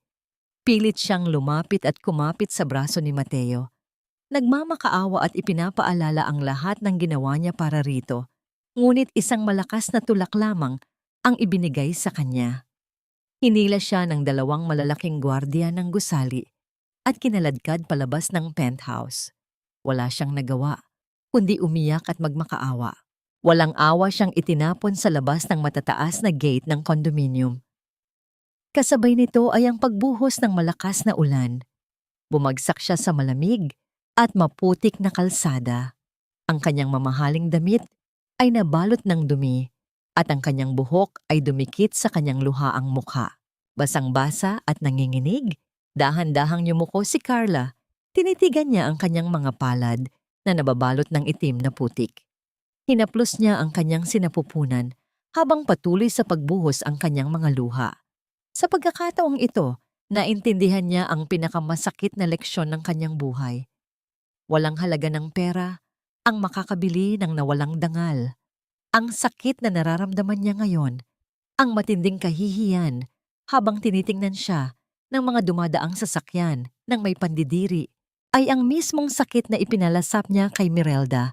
Pilit siyang lumapit at kumapit sa braso ni Mateo. Nagmamakaawa at ipinapaalala ang lahat ng ginawa niya para rito. Ngunit isang malakas na tulak lamang ang ibinigay sa kanya. Hinila siya ng 2 malalaking gwardiya ng gusali at kinaladkad palabas ng penthouse. Wala siyang nagawa, kundi umiyak at magmakaawa. Walang awa siyang itinapon sa labas ng matataas na gate ng condominium. Kasabay nito ay ang pagbuhos ng malakas na ulan. Bumagsak siya sa malamig at maputik na kalsada. Ang kanyang mamahaling damit ay nabalot ng dumi at ang kanyang buhok ay dumikit sa kanyang luhaang mukha. Basang-basa at nanginginig, dahan-dahang yumuko si Carla. Tinitigan niya ang kanyang mga palad na nababalot ng itim na putik. Hinaplos niya ang kanyang sinapupunan habang patuloy sa pagbuhos ang kanyang mga luha. Sa pagkakataong ito, naintindihan niya ang pinakamasakit na leksyon ng kanyang buhay. Walang halaga ng pera ang makakabili ng nawalang dangal. Ang sakit na nararamdaman niya ngayon, ang matinding kahihiyan habang tinitingnan siya ng mga dumadaang sasakyan ng may pandidiri, ay ang mismong sakit na ipinalasap niya kay Mirelda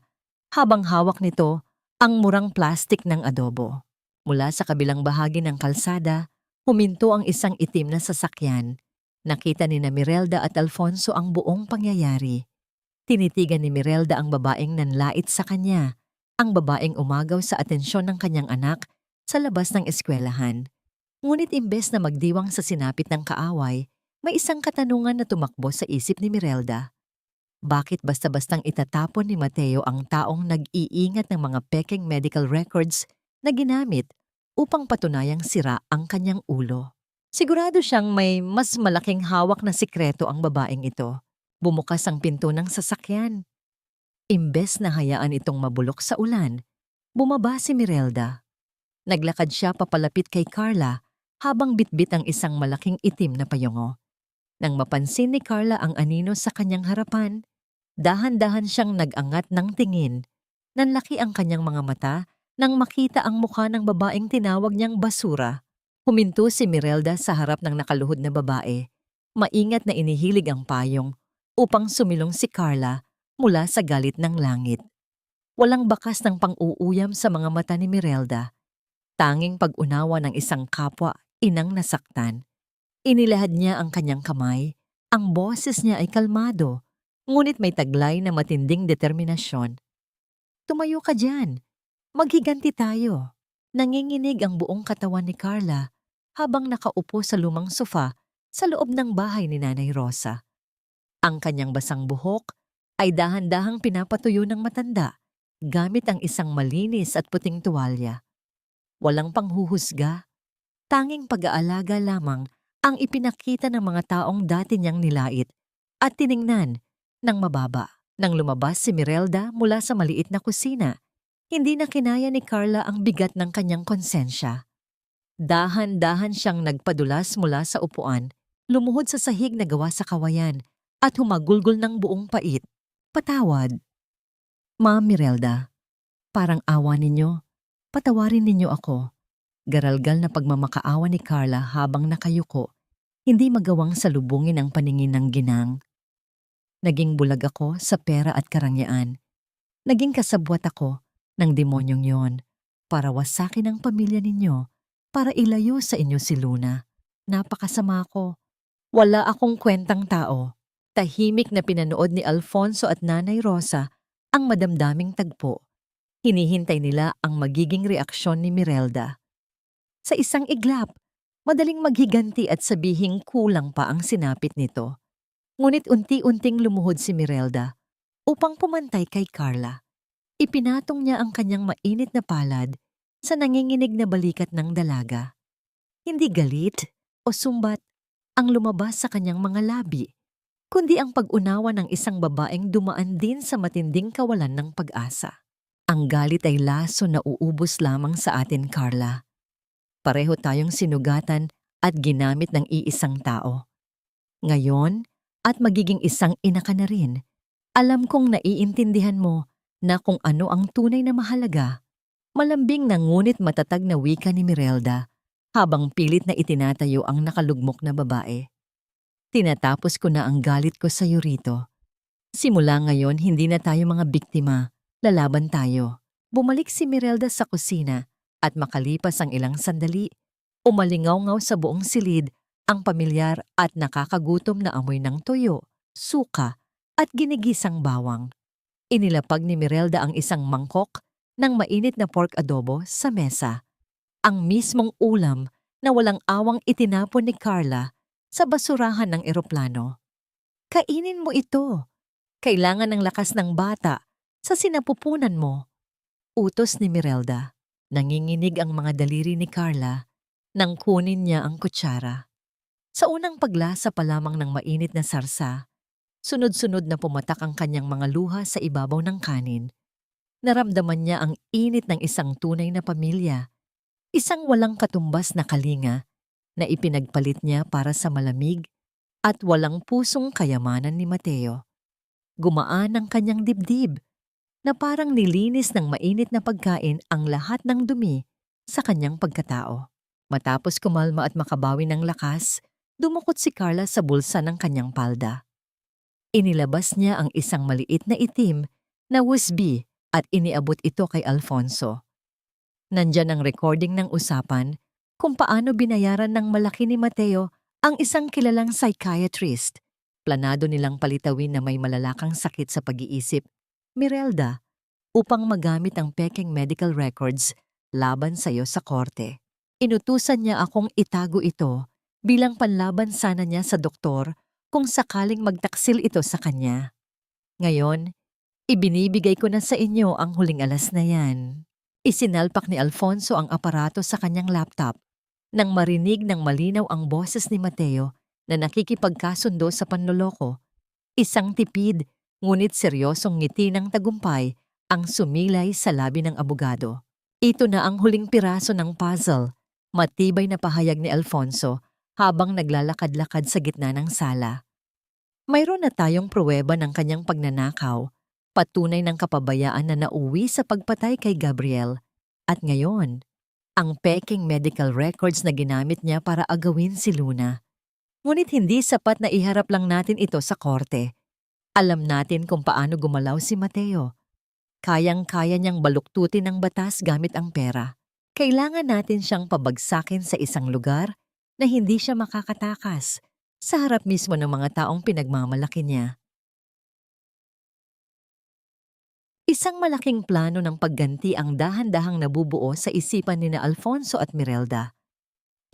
habang hawak nito ang murang plastik ng adobo. Mula sa kabilang bahagi ng kalsada, huminto ang isang itim na sasakyan. Nakita ni Mirelda at Alfonso ang buong pangyayari. Tinitigan ni Mirelda ang babaeng nanlait sa kanya, ang babaeng umagaw sa atensyon ng kanyang anak sa labas ng eskwelahan. Ngunit imbes na magdiwang sa sinapit ng kaaway, may isang katanungan na tumakbo sa isip ni Mirelda. Bakit basta-bastang itatapon ni Mateo ang taong nag-iingat ng mga pekeng medical records na ginamit upang patunayang sira ang kanyang ulo? Sigurado siyang may mas malaking hawak na sikreto ang babaeng ito. Bumukas ang pinto ng sasakyan. Imbes na hayaan itong mabulok sa ulan, bumaba si Mirelda. Naglakad siya papalapit kay Carla habang bitbit ang isang malaking itim na payongo. Nang mapansin ni Carla ang anino sa kanyang harapan, dahan-dahan siyang nag-angat ng tingin. Nanlaki ang kanyang mga mata nang makita ang mukha ng babaeng tinawag niyang basura. Huminto si Mirelda sa harap ng nakaluhod na babae. Maingat na inihilig ang payong upang sumilong si Carla mula sa galit ng langit. Walang bakas ng pang-uuyam sa mga mata ni Mirelda. Tanging pag-unawa ng isang kapwa inang nasaktan. Inilahad niya ang kanyang kamay. Ang boses niya ay kalmado, ngunit may taglay na matinding determinasyon. Tumayo ka dyan. Maghiganti tayo. Nanginginig ang buong katawan ni Carla habang nakaupo sa lumang sofa sa loob ng bahay ni Nanay Rosa. Ang kanyang basang buhok ay dahan-dahang pinapatuyo ng matanda gamit ang isang malinis at puting tuwalya. Walang panghuhusga, tanging pag-aalaga lamang ang ipinakita ng mga taong dati niyang nilait at tiningnan ng mababa. Nang lumabas si Mirelda mula sa maliit na kusina, hindi na kinaya ni Carla ang bigat ng kanyang konsensya. Dahan-dahan siyang nagpadulas mula sa upuan, lumuhod sa sahig na gawa sa kawayan at humagulgol ng buong pait. Patawad. Ma'am Mirelda, parang awa ninyo. Patawarin ninyo ako. Garalgal na pagmamakaawa ni Carla habang nakayuko, hindi magawang salubungin ang paningin ng ginang. Naging bulag ako sa pera at karangyaan. Naging kasabwat ako ng demonyong yon para wasakin ang pamilya ninyo, para ilayo sa inyo si Luna. Napakasama ko. Wala akong kwentang tao. Tahimik na pinanood ni Alfonso at Nanay Rosa ang madamdaming tagpo. Hinihintay nila ang magiging reaksyon ni Mirelda. Sa isang iglap, madaling maghiganti at sabihing kulang pa ang sinapit nito. Ngunit unti-unting lumuhod si Mirelda upang pumantay kay Carla. Ipinatong niya ang kanyang mainit na palad, sa nanginginig na balikat ng dalaga. Hindi galit o sumbat ang lumabas sa kanyang mga labi, kundi ang pag-unawa ng isang babaeng dumaan din sa matinding kawalan ng pag-asa. Ang galit ay laso na uubos lamang sa atin, Carla. Pareho tayong sinugatan at ginamit ng iisang tao. Ngayon, at magiging isang ina ka na rin, alam kong naiintindihan mo na kung ano ang tunay na mahalaga. Malambing na ngunit matatag na wika ni Mirelda habang pilit na itinatayo ang nakalugmok na babae. Tinatapos ko na ang galit ko sa iyo rito. Simula ngayon, hindi na tayo mga biktima. Lalaban tayo. Bumalik si Mirelda sa kusina at makalipas ang ilang sandali, umalingaw-ngaw sa buong silid ang pamilyar at nakakagutom na amoy ng toyo, suka at ginigisang bawang. Inilapag ni Mirelda ang isang mangkok ng mainit na pork adobo sa mesa. Ang mismong ulam na walang awang itinapon ni Carla sa basurahan ng eroplano. Kainin mo ito. Kailangan ng lakas ng bata sa sinapupunan mo. Utos ni Mirelda. Nanginginig ang mga daliri ni Carla nang kunin niya ang kutsara. Sa unang paglasa pa lamang ng mainit na sarsa, sunod-sunod na pumatak ang kanyang mga luha sa ibabaw ng kanin. Naramdaman niya ang init ng isang tunay na pamilya, isang walang katumbas na kalinga na ipinagpalit niya para sa malamig at walang pusong kayamanan ni Mateo. Gumaan ang kanyang dibdib na parang nilinis ng mainit na pagkain ang lahat ng dumi sa kanyang pagkatao. Matapos kumalma at makabawi ng lakas, dumukot si Carla sa bulsa ng kanyang palda. Inilabas niya ang isang maliit na itim na USB at iniabot ito kay Alfonso. Nandyan ang recording ng usapan kung paano binayaran ng malaki ni Mateo ang isang kilalang psychiatrist. Planado nilang palitawin na may malalakang sakit sa pag-iisip, Mirelda, upang magamit ang pekeng medical records laban sa iyo sa korte. Inutusan niya akong itago ito bilang panlaban sana niya sa doktor kung sakaling magtaksil ito sa kanya. Ngayon, ibinibigay ko na sa inyo ang huling alas na yan. Isinalpak ni Alfonso ang aparato sa kanyang laptop nang marinig ng malinaw ang boses ni Mateo na nakikipagkasundo sa panloloko. Isang tipid, ngunit seryosong ngiti ng tagumpay ang sumilay sa labi ng abogado. Ito na ang huling piraso ng puzzle, matibay na pahayag ni Alfonso habang naglalakad-lakad sa gitna ng sala. Mayroon na tayong pruweba ng kanyang pagnanakaw, patunay ng kapabayaan na nauwi sa pagpatay kay Gabriel. At ngayon, ang peking medical records na ginamit niya para agawin si Luna. Ngunit hindi sapat na iharap lang natin ito sa korte. Alam natin kung paano gumalaw si Mateo. Kayang-kaya niyang baluktutin ang batas gamit ang pera. Kailangan natin siyang pabagsakin sa isang lugar na hindi siya makakatakas sa harap mismo ng mga taong pinagmamalaki niya. Isang malaking plano ng pagganti ang dahan-dahang nabubuo sa isipan ni na Alfonso at Mirelda.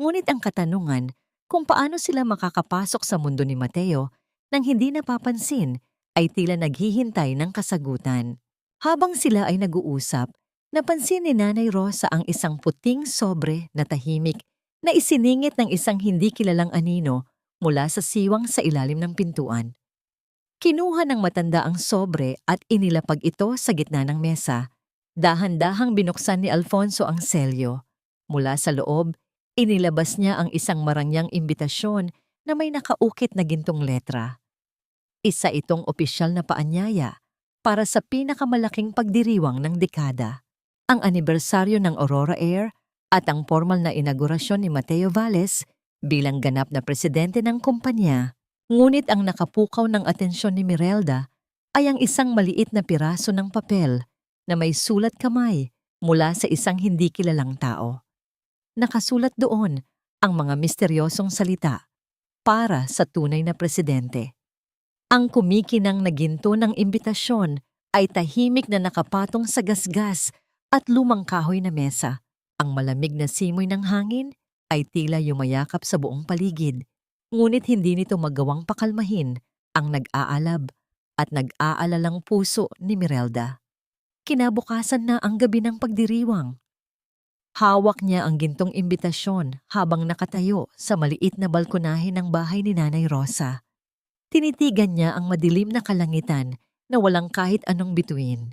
Ngunit ang katanungan kung paano sila makakapasok sa mundo ni Mateo nang hindi napapansin ay tila naghihintay ng kasagutan. Habang sila ay nag-uusap, napansin ni Nanay Rosa ang isang puting sobre na tahimik na isiningit ng isang hindi kilalang anino mula sa siwang sa ilalim ng pintuan. Kinuha ng matanda ang sobre at inilapag ito sa gitna ng mesa. Dahan-dahang binuksan ni Alfonso ang selyo. Mula sa loob, inilabas niya ang isang marangyang imbitasyon na may nakaukit na gintong letra. Isa itong opisyal na paanyaya para sa pinakamalaking pagdiriwang ng dekada. Ang anibersaryo ng Aurora Air at ang formal na inaugurasyon ni Mateo Valles bilang ganap na presidente ng kumpanya. Ngunit ang nakapukaw ng atensyon ni Mirelda ay ang isang maliit na piraso ng papel na may sulat kamay mula sa isang hindi kilalang tao. Nakasulat doon ang mga misteryosong salita para sa tunay na presidente. Ang kumikinang na ginto ng imbitasyon ay tahimik na nakapatong sa gasgas at lumang kahoy na mesa. Ang malamig na simoy ng hangin ay tila yumayakap sa buong paligid, ngunit hindi nito magawang pakalmahin ang nag-aalab at nag-aalalang puso ni Mirelda. Kinabukasan na ang gabi ng pagdiriwang. Hawak niya ang gintong imbitasyon habang nakatayo sa maliit na balkonahe ng bahay ni Nanay Rosa. Tinitigan niya ang madilim na kalangitan na walang kahit anong bituin.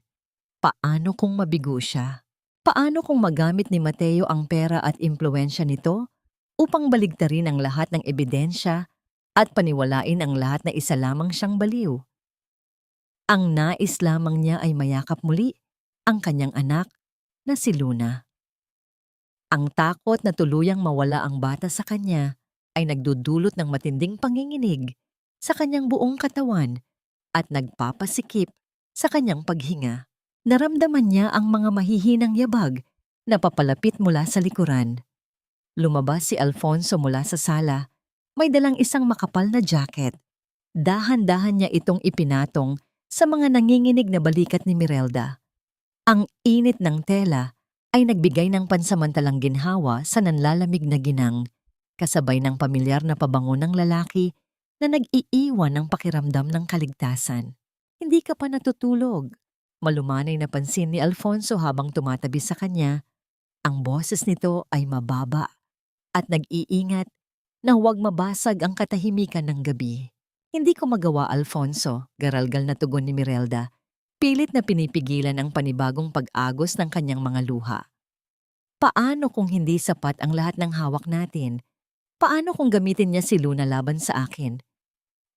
Paano kung mabigo siya? Paano kung magamit ni Mateo ang pera at impluwensya nito upang baligtarin ang lahat ng ebidensya at paniwalain ang lahat na isa lamang siyang baliw? Ang nais lamang niya ay mayakap muli ang kanyang anak na si Luna. Ang takot na tuluyang mawala ang bata sa kanya ay nagdudulot ng matinding panginginig sa kanyang buong katawan at nagpapasikip sa kanyang paghinga. Naramdaman niya ang mga mahihinang yabag na papalapit mula sa likuran. Lumabas si Alfonso mula sa sala, may dalang isang makapal na jacket. Dahan-dahan niya itong ipinatong sa mga nanginginig na balikat ni Mirelda. Ang init ng tela ay nagbigay ng pansamantalang ginhawa sa nanlalamig na ginang, kasabay ng pamilyar na pabango ng lalaki na nag-iiwan ng pakiramdam ng kaligtasan. Hindi ka pa natutulog. Malumanay na pansin ni Alfonso habang tumatabi sa kanya. Ang boses nito ay mababa at nag-iingat na huwag mabasag ang katahimikan ng gabi. Hindi ko magawa, Alfonso, garalgal na tugon ni Mirelda. Pilit na pinipigilan ang panibagong pag-agos ng kanyang mga luha. Paano kung hindi sapat ang lahat ng hawak natin? Paano kung gamitin niya si Luna laban sa akin?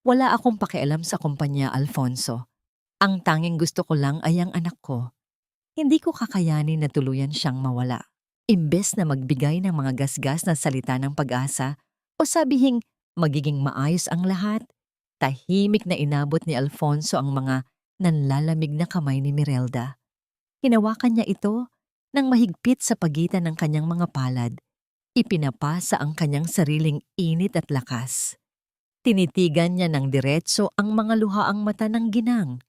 Wala akong pakialam sa kumpanya, Alfonso. Ang tanging gusto ko lang ay ang anak ko. Hindi ko kakayanin na tuluyan siyang mawala. Imbes na magbigay ng mga gasgas na salita ng pag-asa o sabihing magiging maayos ang lahat, tahimik na inabot ni Alfonso ang mga nanlalamig na kamay ni Mirelda. Hinawakan niya ito nang mahigpit sa pagitan ng kanyang mga palad. Ipinapasa ang kanyang sariling init at lakas. Tinitigan niya ng diretso ang mga luhaang mata ng ginang.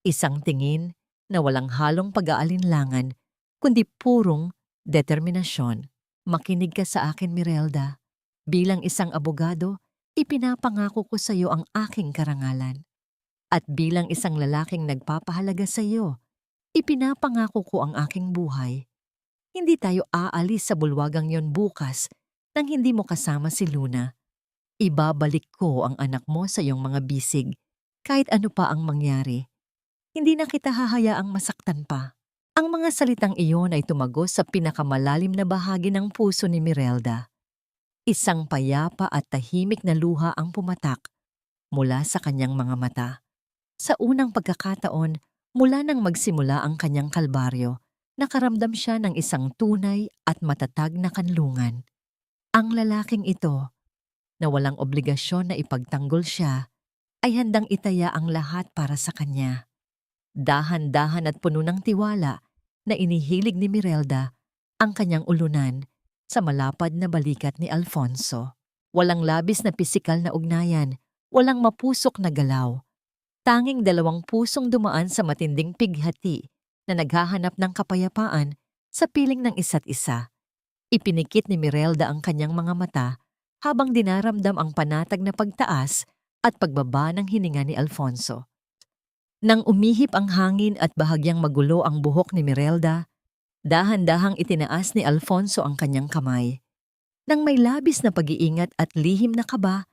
Isang tingin na walang halong pag-aalinlangan, kundi purong determinasyon. Makinig ka sa akin, Mirelda. Bilang isang abogado, ipinapangako ko sa iyo ang aking karangalan. At bilang isang lalaking nagpapahalaga sa iyo, ipinapangako ko ang aking buhay. Hindi tayo aalis sa bulwagang yon bukas nang hindi mo kasama si Luna. Ibabalik ko ang anak mo sa iyong mga bisig, kahit ano pa ang mangyari. Hindi na kita hahayaang masaktan pa. Ang mga salitang iyon ay tumagos sa pinakamalalim na bahagi ng puso ni Mirelda. Isang payapa at tahimik na luha ang pumatak mula sa kanyang mga mata. Sa unang pagkakataon, mula nang magsimula ang kanyang kalbaryo, nakaramdam siya ng isang tunay at matatag na kanlungan. Ang lalaking ito, na walang obligasyon na ipagtanggol siya, ay handang itaya ang lahat para sa kanya. Dahan-dahan at puno ng tiwala na inihilig ni Mirelda ang kanyang ulunan sa malapad na balikat ni Alfonso. Walang labis na pisikal na ugnayan, walang mapusok na galaw. Tanging dalawang pusong dumaan sa matinding pighati na naghahanap ng kapayapaan sa piling ng isa't isa. Ipinikit ni Mirelda ang kanyang mga mata habang dinaramdam ang panatag na pagtaas at pagbaba ng hininga ni Alfonso. Nang umihip ang hangin at bahagyang magulo ang buhok ni Mirelda, dahan-dahang itinaas ni Alfonso ang kanyang kamay. Nang may labis na pag-iingat at lihim na kaba,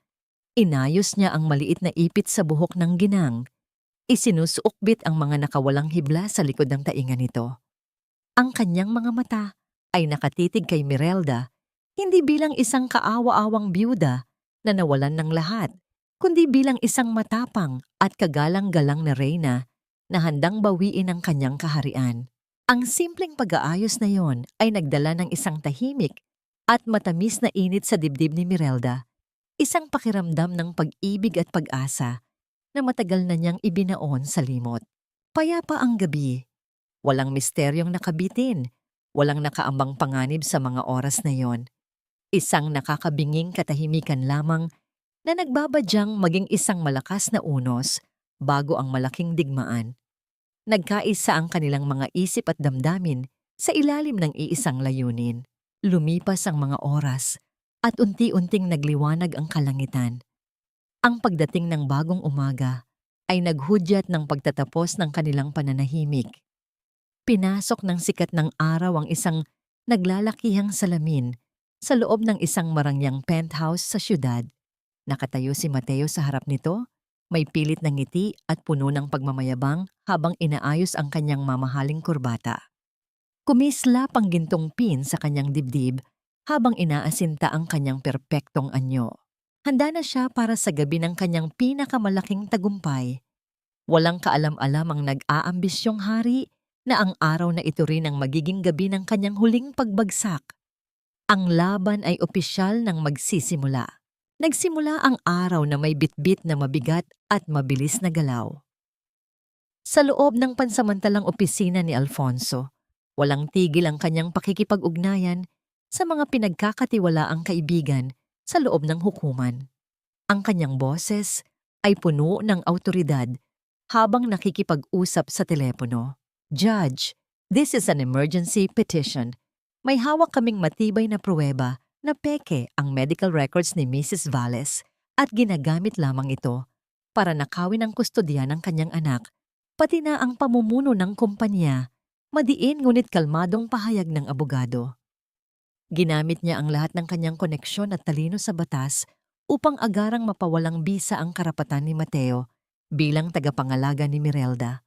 inayos niya ang maliit na ipit sa buhok ng ginang. Isinusuokbit ang mga nakawalang hibla sa likod ng tainga nito. Ang kanyang mga mata ay nakatitig kay Mirelda, hindi bilang isang kaawa-awang byuda na nawalan ng lahat, kundi bilang isang matapang at kagalang-galang na reyna na handang bawiin ang kanyang kaharian. Ang simpleng pag-aayos na yon ay nagdala ng isang tahimik at matamis na init sa dibdib ni Mirelda, isang pakiramdam ng pag-ibig at pag-asa na matagal na niyang ibinaon sa limot. Payapa ang gabi, walang misteryong nakabitin, walang nakaambang panganib sa mga oras na yon. Isang nakakabinging katahimikan lamang na nagbabadyang maging isang malakas na unos bago ang malaking digmaan. Nagkaisa ang kanilang mga isip at damdamin sa ilalim ng iisang layunin. Lumipas ang mga oras at unti-unting nagliwanag ang kalangitan. Ang pagdating ng bagong umaga ay naghudyat ng pagtatapos ng kanilang pananahimik. Pinasok ng sikat ng araw ang isang naglalakihang salamin sa loob ng isang marangyang penthouse sa syudad. Nakatayo si Mateo sa harap nito, may pilit na ngiti at puno ng pagmamayabang habang inaayos ang kanyang mamahaling kurbata. Kumislap ang gintong pin sa kanyang dibdib habang inaasinta ang kanyang perpektong anyo. Handa na siya para sa gabi ng kanyang pinakamalaking tagumpay. Walang kaalam-alam ang nag-aambisyong hari na ang araw na ito rin ang magiging gabi ng kanyang huling pagbagsak. Ang laban ay opisyal nang magsisimula. Nagsimula ang araw na may bitbit na mabigat at mabilis na galaw. Sa loob ng pansamantalang opisina ni Alfonso, walang tigil ang kanyang pakikipag-ugnayan sa mga pinagkakatiwalaang kaibigan sa loob ng hukuman. Ang kanyang boses ay puno ng awtoridad habang nakikipag-usap sa telepono. Judge, this is an emergency petition. May hawak kaming matibay na pruweba na peke ang medical records ni Mrs. Valles at ginagamit lamang ito para nakawin ang kustodiya ng kanyang anak, pati na ang pamumuno ng kumpanya. Madiin ngunit kalmadong pahayag ng abogado. Ginamit niya ang lahat ng kanyang koneksyon at talino sa batas upang agarang mapawalang bisa ang karapatan ni Mateo bilang tagapangalaga ni Mirelda.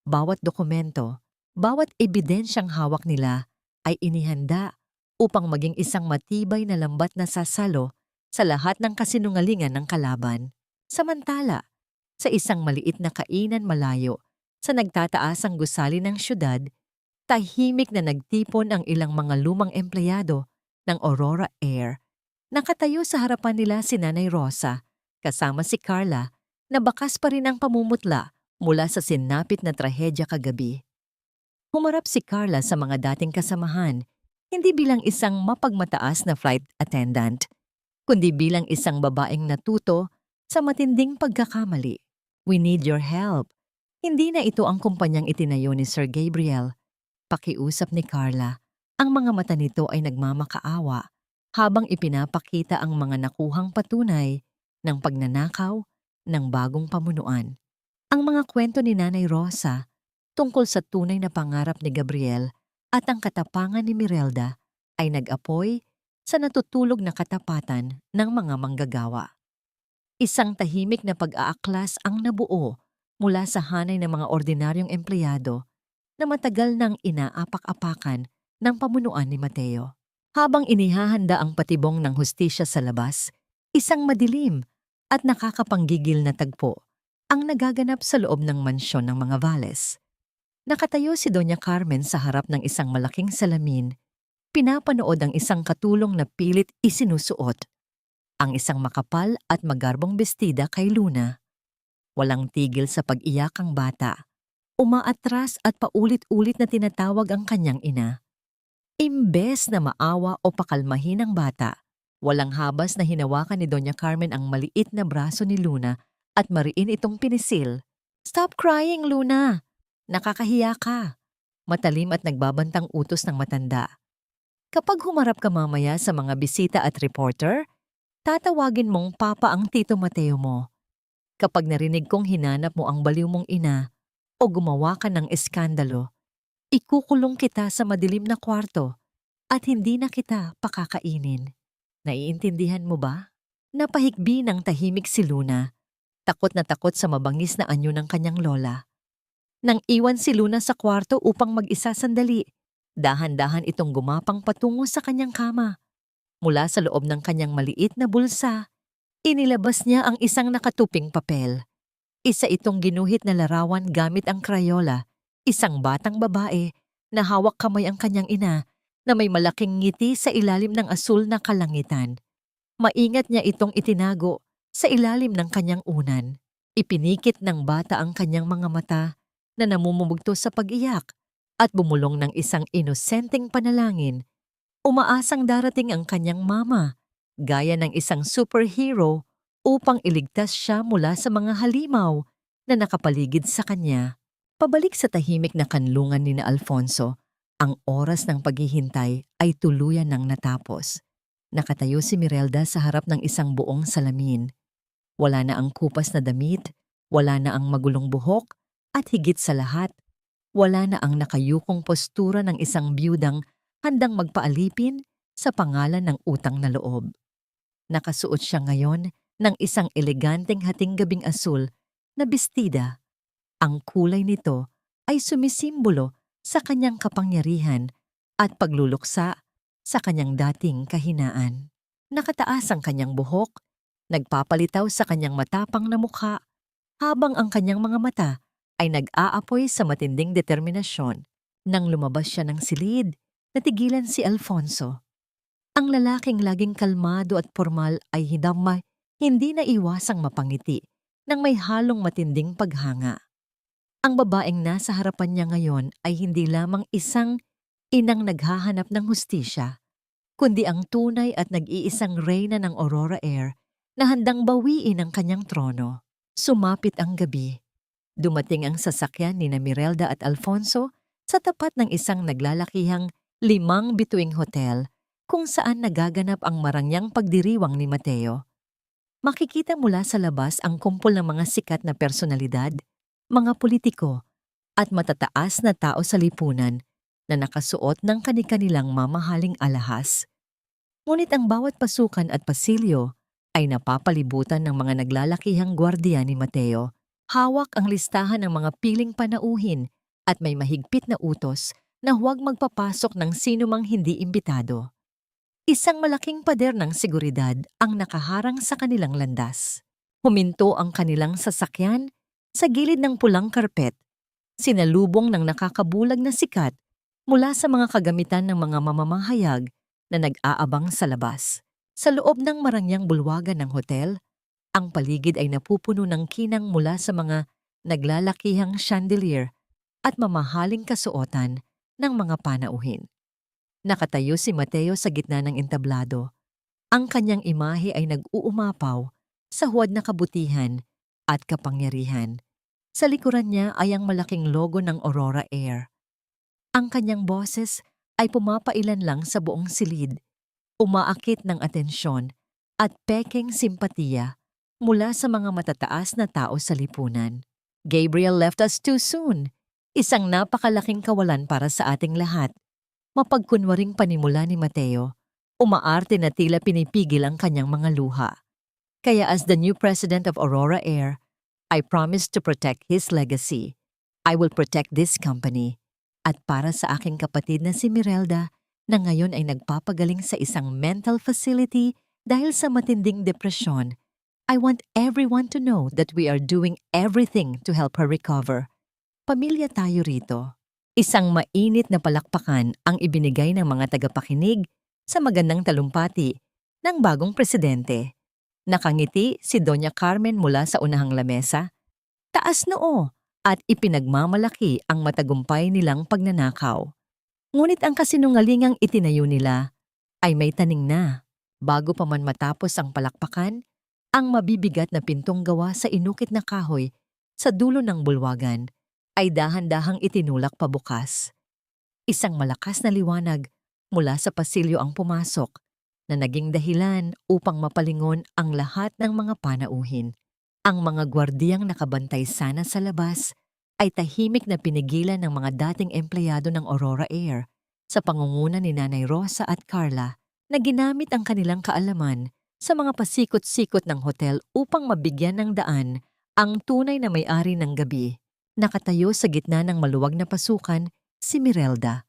Bawat dokumento, bawat ebidensyang hawak nila ay inihanda upang maging isang matibay na lambat na sasalo sa lahat ng kasinungalingan ng kalaban. Samantala, sa isang maliit na kainan malayo sa nagtataasang gusali ng syudad, tahimik na nagtipon ang ilang mga lumang empleyado ng Aurora Air. Nakatayo sa harapan nila si Nanay Rosa, kasama si Carla, na bakas pa rin ang pamumutla mula sa sinapit na trahedya kagabi. Humarap si Carla sa mga dating kasamahan, hindi bilang isang mapagmataas na flight attendant, kundi bilang isang babaeng natuto sa matinding pagkakamali. We need your help. Hindi na ito ang kumpanyang itinayo ni Sir Gabriel. Pakiusap ni Carla, ang mga mata nito ay nagmamakaawa habang ipinapakita ang mga nakuhang patunay ng pagnanakaw ng bagong pamunuan. Ang mga kwento ni Nanay Rosa tungkol sa tunay na pangarap ni Gabriel at ang katapangan ni Mirelda ay nag-apoy sa natutulog na katapatan ng mga manggagawa. Isang tahimik na pag-aaklas ang nabuo mula sa hanay ng mga ordinaryong empleyado na matagal nang inaapak-apakan ng pamunuan ni Mateo. Habang inihahanda ang patibong ng hustisya sa labas, isang madilim at nakakapanggigil na tagpo ang nagaganap sa loob ng mansyon ng mga Valles. Nakatayo si Doña Carmen sa harap ng isang malaking salamin, pinapanood ang isang katulong na pilit isinusuot. Ang isang makapal at magarbong bestida kay Luna. Walang tigil sa pag-iyak ang bata. Umaatras at paulit-ulit na tinatawag ang kanyang ina. Imbes na maawa o pakalmahin ang bata, walang habas na hinawakan ni Doña Carmen ang maliit na braso ni Luna at mariin itong pinisil. Stop crying, Luna! Nakakahiya ka! Matalim at nagbabantang utos ng matanda. Kapag humarap ka mamaya sa mga bisita at reporter, tatawagin mong Papa ang Tito Mateo mo. Kapag narinig kong hinanap mo ang baliw mong ina o gumawa ka ng eskandalo, ikukulong kita sa madilim na kwarto at hindi na kita pakakainin. Naiintindihan mo ba? Napahikbi ng tahimik si Luna, takot na takot sa mabangis na anyo ng kanyang lola. Nang iwan si Luna sa kwarto upang mag-isa sandali, dahan-dahan itong gumapang patungo sa kanyang kama. Mula sa loob ng kanyang maliit na bulsa, inilabas niya ang isang nakatuping papel. Isa itong ginuhit na larawan gamit ang Crayola, isang batang babae na hawak kamay ang kanyang ina na may malaking ngiti sa ilalim ng asul na kalangitan. Maingat niya itong itinago sa ilalim ng kanyang unan. Ipinikit ng bata ang kanyang mga mata na namumugto sa pag-iyak at bumulong ng isang inosenteng panalangin. Umaasang darating ang kanyang mama, gaya ng isang superhero upang iligtas siya mula sa mga halimaw na nakapaligid sa kanya. Pabalik sa tahimik na kanlungan ni na Alfonso, ang oras ng paghihintay ay tuluyan ng natapos. Nakatayo si Mirelda sa harap ng isang buong salamin. Wala na ang kupas na damit, wala na ang magulong buhok, at higit sa lahat, wala na ang nakayukong postura ng isang biyudang handang magpaalipin sa pangalan ng utang na loob. Nakasuot siya ngayon ng isang eleganteng hatinggabing asul na bestida. Ang kulay nito ay sumisimbolo sa kanyang kapangyarihan at pagluluksa sa kanyang dating kahinaan. Nakataas ang kanyang buhok, nagpapalitaw sa kanyang matapang na mukha, habang ang kanyang mga mata ay nag-aapoy sa matinding determinasyon. Nang lumabas siya ng silid, natigilan si Alfonso. Ang lalaking laging kalmado at formal ay hindi naiwasang mapangiti nang may halong matinding paghanga. Ang babaeng nasa harapan niya ngayon ay hindi lamang isang inang naghahanap ng hustisya, kundi ang tunay at nag-iisang reyna ng Aurora Air na handang bawiin ang kanyang trono. Sumapit ang gabi. Dumating ang sasakyan ni Mirelda at Alfonso sa tapat ng isang naglalakihang 5 bituing hotel kung saan nagaganap ang marangyang pagdiriwang ni Mateo. Makikita mula sa labas ang kumpol ng mga sikat na personalidad, mga politiko, at matataas na tao sa lipunan na nakasuot ng kani-kanilang mamahaling alahas. Ngunit ang bawat pasukan at pasilyo ay napapalibutan ng mga naglalakihang gwardiya ni Mateo. Hawak ang listahan ng mga piling panauhin at may mahigpit na utos na huwag magpapasok ng sinumang hindi imbitado. Isang malaking pader ng seguridad ang nakaharang sa kanilang landas. Huminto ang kanilang sasakyan sa gilid ng pulang karpet, sinalubong ng nakakabulag na sikat mula sa mga kagamitan ng mga mamamahayag na nag-aabang sa labas. Sa loob ng marangyang bulwagan ng hotel, ang paligid ay napupuno ng kinang mula sa mga naglalakihang chandelier at mamahaling kasuotan ng mga panauhin. Nakatayo si Mateo sa gitna ng entablado. Ang kanyang imahe ay nag-uumapaw sa huwad na kabutihan at kapangyarihan. Sa likuran niya ay ang malaking logo ng Aurora Air. Ang kanyang boses ay pumapailan lang sa buong silid, umaakit ng atensyon at pekeng simpatiya mula sa mga matataas na tao sa lipunan. Gabriel left us too soon. Isang napakalaking kawalan para sa ating lahat. Mapagkunwaring panimula ni Mateo, umaarte na tila pinipigil ang kanyang mga luha. Kaya as the new president of Aurora Air, I promise to protect his legacy. I will protect this company. At para sa aking kapatid na si Mirelda, na ngayon ay nagpapagaling sa isang mental facility dahil sa matinding depresyon, I want everyone to know that we are doing everything to help her recover. Pamilya tayo rito. Isang mainit na palakpakan ang ibinigay ng mga tagapakinig sa magandang talumpati ng bagong presidente. Nakangiti si Doña Carmen mula sa unahang lamesa, taas noo at ipinagmamalaki ang matagumpay nilang pagnanakaw. Ngunit ang kasinungalingang itinayo nila ay may taning na. Bago pa man matapos ang palakpakan, ang mabibigat na pintong gawa sa inukit na kahoy sa dulo ng bulwagan ay dahan-dahang itinulak pabukas. Isang malakas na liwanag mula sa pasilyo ang pumasok na naging dahilan upang mapalingon ang lahat ng mga panauhin. Ang mga gwardiyang nakabantay sana sa labas ay tahimik na pinigilan ng mga dating empleyado ng Aurora Air sa pangunguna ni Nanay Rosa at Carla na ginamit ang kanilang kaalaman sa mga pasikot-sikot ng hotel upang mabigyan ng daan ang tunay na may-ari ng gabi. Nakatayo sa gitna ng maluwag na pasukan, si Mirelda.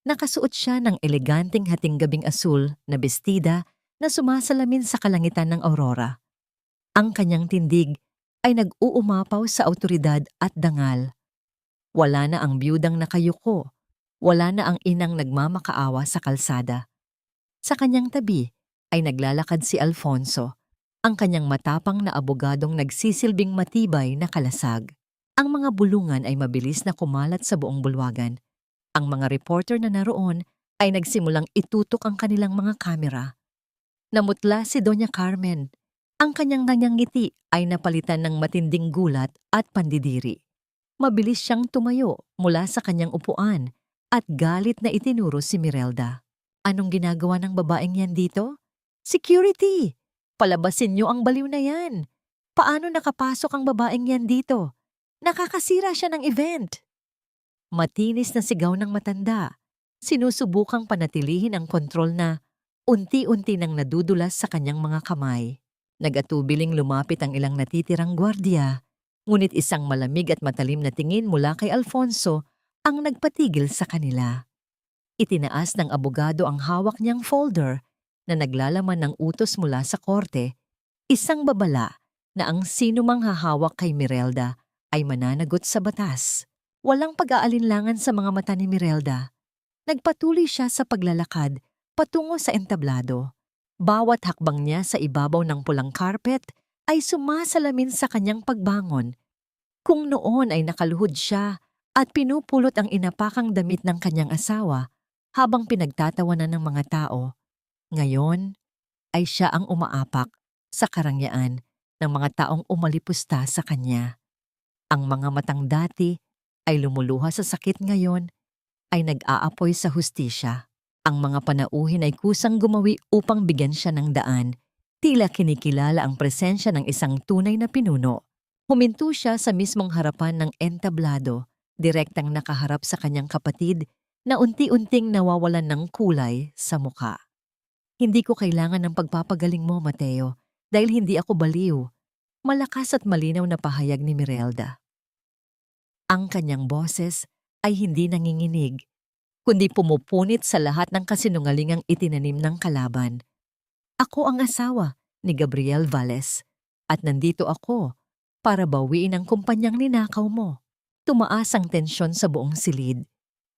Nakasuot siya ng eleganteng hatinggabing asul na bestida na sumasalamin sa kalangitan ng aurora. Ang kanyang tindig ay nag-uumapaw sa awtoridad at dangal. Wala na ang biyudang nakayuko, wala na ang inang nagmamakaawa sa kalsada. Sa kanyang tabi ay naglalakad si Alfonso, ang kanyang matapang na abogadong nagsisilbing matibay na kalasag. Ang mga bulungan ay mabilis na kumalat sa buong bulwagan. Ang mga reporter na naroon ay nagsimulang itutok ang kanilang mga kamera. Namutla si Doña Carmen. Ang kanyang ngiti ay napalitan ng matinding gulat at pandidiri. Mabilis siyang tumayo mula sa kanyang upuan at galit na itinuro si Mirelda. Anong ginagawa ng babaeng yan dito? Security! Palabasin niyo ang baliw na yan. Paano nakapasok ang babaeng yan dito? Nakakasira siya ng event. Matinis na sigaw ng matanda. Sinusubukang panatilihin ang kontrol na unti-unti nang nadudulas sa kanyang mga kamay. Nag-atubiling lumapit ang ilang natitirang gwardiya, ngunit isang malamig at matalim na tingin mula kay Alfonso ang nagpatigil sa kanila. Itinaas ng abogado ang hawak niyang folder na naglalaman ng utos mula sa korte, isang babala na ang sinumang hahawak kay Mirelda ay mananagot sa batas. Walang pag-aalinlangan sa mga mata ni Mirelda. Nagpatuloy siya sa paglalakad patungo sa entablado. Bawat hakbang niya sa ibabaw ng pulang carpet ay sumasalamin sa kanyang pagbangon. Kung noon ay nakaluhod siya at pinupulot ang inapakang damit ng kanyang asawa habang pinagtatawanan ng mga tao, ngayon ay siya ang umaapak sa karangyaan ng mga taong umalipusta sa kanya. Ang mga matang dati ay lumuluha sa sakit ngayon ay nag-aapoy sa hustisya. Ang mga panauhin ay kusang gumawi upang bigyan siya ng daan. Tila kinikilala ang presensya ng isang tunay na pinuno. Huminto siya sa mismong harapan ng entablado, direktang nakaharap sa kanyang kapatid na unti-unting nawawalan ng kulay sa muka. Hindi ko kailangan ng pagpapagaling mo, Mateo, dahil hindi ako baliw. Malakas at malinaw na pahayag ni Mirelda. Ang kanyang boses ay hindi nanginginig, kundi pumupunit sa lahat ng kasinungalingang itinanim ng kalaban. Ako ang asawa ni Gabriel Valles at nandito ako para bawiin ang kumpanyang ninakaw mo. Tumaas ang tensyon sa buong silid.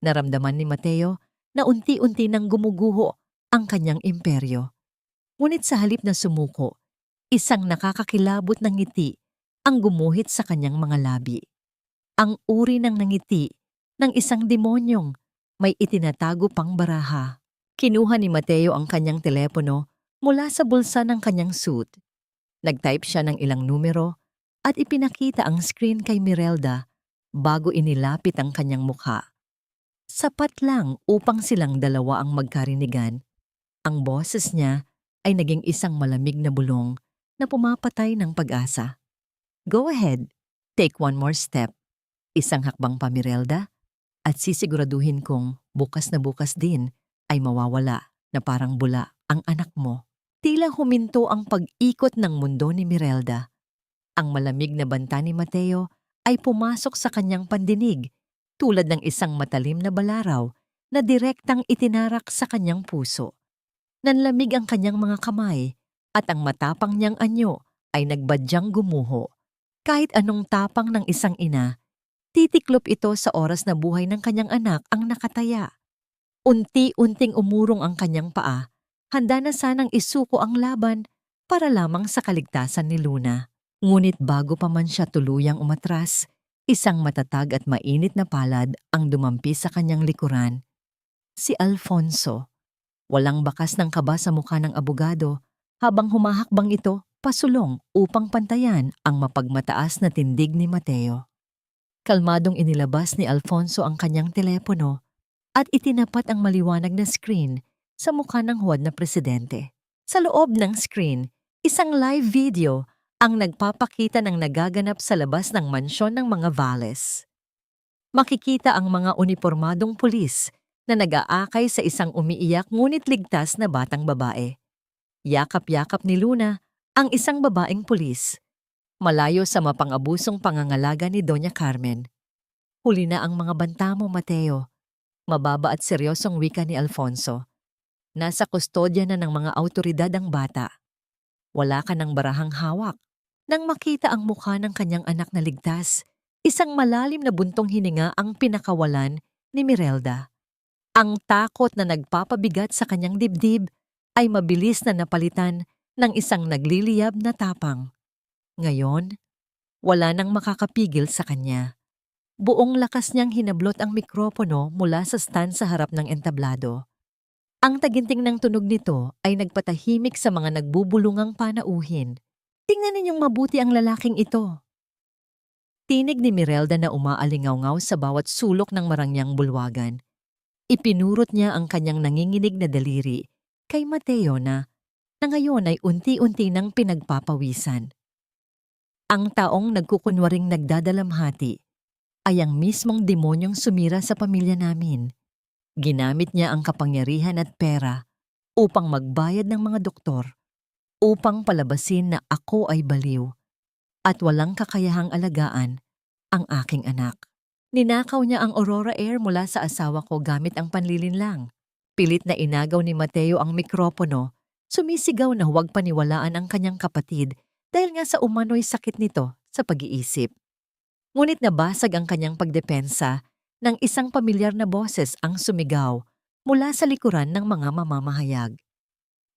Naramdaman ni Mateo na unti-unti nang gumuguho ang kanyang imperyo. Ngunit sa halip na sumuko, isang nakakakilabot na ngiti ang gumuhit sa kanyang mga labi. Ang uri ng nangiti ng isang demonyong may itinatago pang baraha. Kinuha ni Mateo ang kanyang telepono mula sa bulsa ng kanyang suit. Nag-type siya ng ilang numero at ipinakita ang screen kay Mirelda bago inilapit ang kanyang mukha. Sapat lang upang silang dalawa ang magkarinigan. Ang boses niya ay naging isang malamig na bulong na pumapatay ng pag-asa. Go ahead, take one more step. Isang hakbang pa, Mirelda, at sisiguraduhin kong bukas na bukas din ay mawawala na parang bula ang anak mo. Tila huminto ang pag-ikot ng mundo ni Mirelda. Ang malamig na banta ni Mateo ay pumasok sa kanyang pandinig tulad ng isang matalim na balaraw na direktang itinarak sa kanyang puso. Nanlamig ang kanyang mga kamay at ang matapang niyang anyo ay nagbadyang gumuho. Kahit anong tapang ng isang ina, titiklop ito sa oras na buhay ng kanyang anak ang nakataya. Unti-unting umurong ang kanyang paa, handa na sanang isuko ang laban para lamang sa kaligtasan ni Luna. Ngunit bago pa man siya tuluyang umatras, isang matatag at mainit na palad ang dumampi sa kanyang likuran. Si Alfonso. Walang bakas ng kaba sa mukha ng abogado habang humahakbang ito pasulong upang pantayan ang mapagmataas na tindig ni Mateo. Kalmadong inilabas ni Alfonso ang kanyang telepono at itinapat ang maliwanag na screen sa mukha ng huwad na presidente. Sa loob ng screen, isang live video ang nagpapakita ng nagaganap sa labas ng mansyon ng mga Valles. Makikita ang mga unipormadong pulis na nag-aakay sa isang umiiyak ngunit ligtas na batang babae. Yakap-yakap ni Luna ang isang babaeng pulis, malayo sa mapang-abusong pangangalaga ni Doña Carmen. Huli na ang mga banta mo, Mateo. Mababa at seryosong wika ni Alfonso. Nasa kustodya na ng mga awtoridad ang bata. Wala ka ng barahang hawak. Nang makita ang mukha ng kanyang anak na ligtas, isang malalim na buntong hininga ang pinakawalan ni Mirelda. Ang takot na nagpapabigat sa kanyang dibdib ay mabilis na napalitan ng isang nagliliyab na tapang. Ngayon, wala nang makakapigil sa kanya. Buong lakas niyang hinablot ang mikropono mula sa stand sa harap ng entablado. Ang taginting ng tunog nito ay nagpatahimik sa mga nagbubulungang panauhin. Tingnan ninyong mabuti ang lalaking ito. Tinig ni Mirelda na umaalingaw-ngaw sa bawat sulok ng marangyang bulwagan. Ipinurot niya ang kanyang nanginginig na daliri kay Mateo na ngayon ay unti-unti nang pinagpapawisan. Ang taong nagkukunwaring nagdadalamhati ay ang mismong demonyong sumira sa pamilya namin. Ginamit niya ang kapangyarihan at pera upang magbayad ng mga doktor, upang palabasin na ako ay baliw at walang kakayahang alagaan ang aking anak. Ninakaw niya ang Aurora Air mula sa asawa ko gamit ang panlilinlang. Pilit na inagaw ni Mateo ang mikropono, sumisigaw na huwag paniwalaan ang kanyang kapatid dahil nga sa umano'y sakit nito sa pag-iisip. Ngunit nabasag ang kanyang pagdepensa nang isang pamilyar na boses ang sumigaw mula sa likuran ng mga mamamahayag.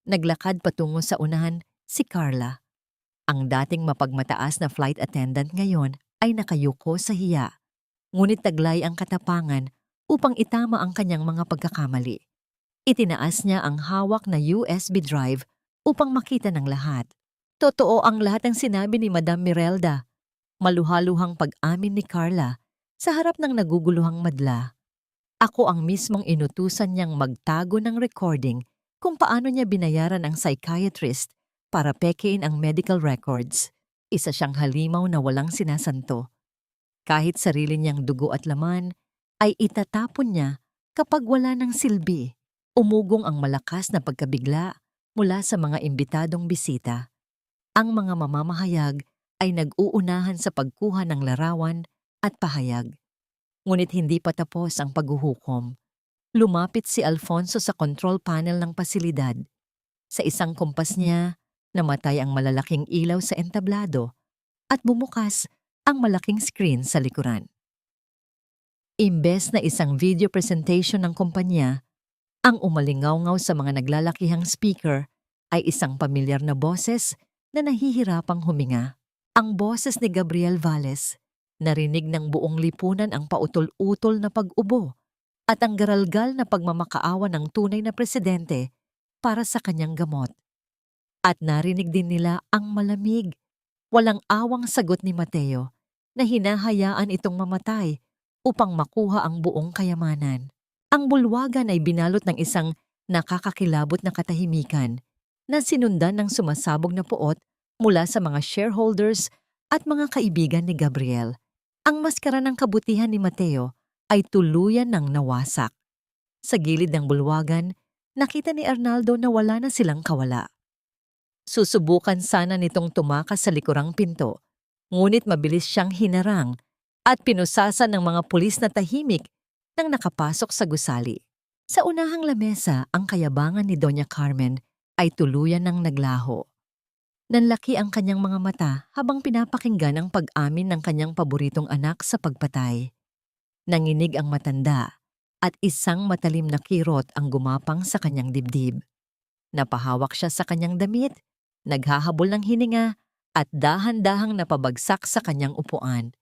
Naglakad patungo sa unahan si Carla. Ang dating mapagmataas na flight attendant ngayon ay nakayuko sa hiya, ngunit taglay ang katapangan upang itama ang kanyang mga pagkakamali. Itinaas niya ang hawak na USB drive upang makita ng lahat. Totoo ang lahat ng sinabi ni Madam Mirelda. Maluhaluhang pag-amin ni Carla sa harap ng naguguluhang madla. Ako ang mismong inutusan niyang magtago ng recording kung paano niya binayaran ang psychiatrist para pekein ang medical records. Isa siyang halimaw na walang sinasanto. Kahit sarili niyang dugo at laman, ay itatapon niya kapag wala ng silbi. Umugong ang malakas na pagkabigla mula sa mga imbitadong bisita. Ang mga mamamahayag ay nag-uunahan sa pagkuha ng larawan at pahayag. Ngunit hindi pa tapos ang paghuhukom. Lumapit si Alfonso sa control panel ng pasilidad. Sa isang kumpas niya, namatay ang malalaking ilaw sa entablado at bumukas ang malaking screen sa likuran. Imbes na isang video presentation ng kumpanya, ang umalingaw-ngaw sa mga naglalakihang speaker ay isang pamilyar na boses na nahihirapang huminga. Ang boses ni Gabriel Valles, narinig ng buong lipunan ang pautol-utol na pag-ubo at ang garalgal na pagmamakaawa ng tunay na presidente para sa kanyang gamot. At narinig din nila ang malamig, walang awang sagot ni Mateo na hinahayaan itong mamatay upang makuha ang buong kayamanan. Ang bulwagan ay binalot ng isang nakakakilabot na katahimikan na sinundan ng sumasabog na puot mula sa mga shareholders at mga kaibigan ni Gabriel. Ang maskara ng kabutihan ni Mateo ay tuluyan ng nawasak. Sa gilid ng bulwagan, nakita ni Arnaldo na wala na silang kawala. Susubukan sana nitong tumakas sa likurang pinto, ngunit mabilis siyang hinarang at pinusasan ng mga pulis na tahimik nang nakapasok sa gusali. Sa unahang lamesa, ang kayabangan ni Doña Carmen ay tuluyan ng naglaho. Nanlaki ang kanyang mga mata habang pinapakinggan ang pag-amin ng kanyang paboritong anak sa pagpatay. Nanginig ang matanda at isang matalim na kirot ang gumapang sa kanyang dibdib. Napahawak siya sa kanyang damit, naghahabol ng hininga at dahan-dahang napabagsak sa kanyang upuan.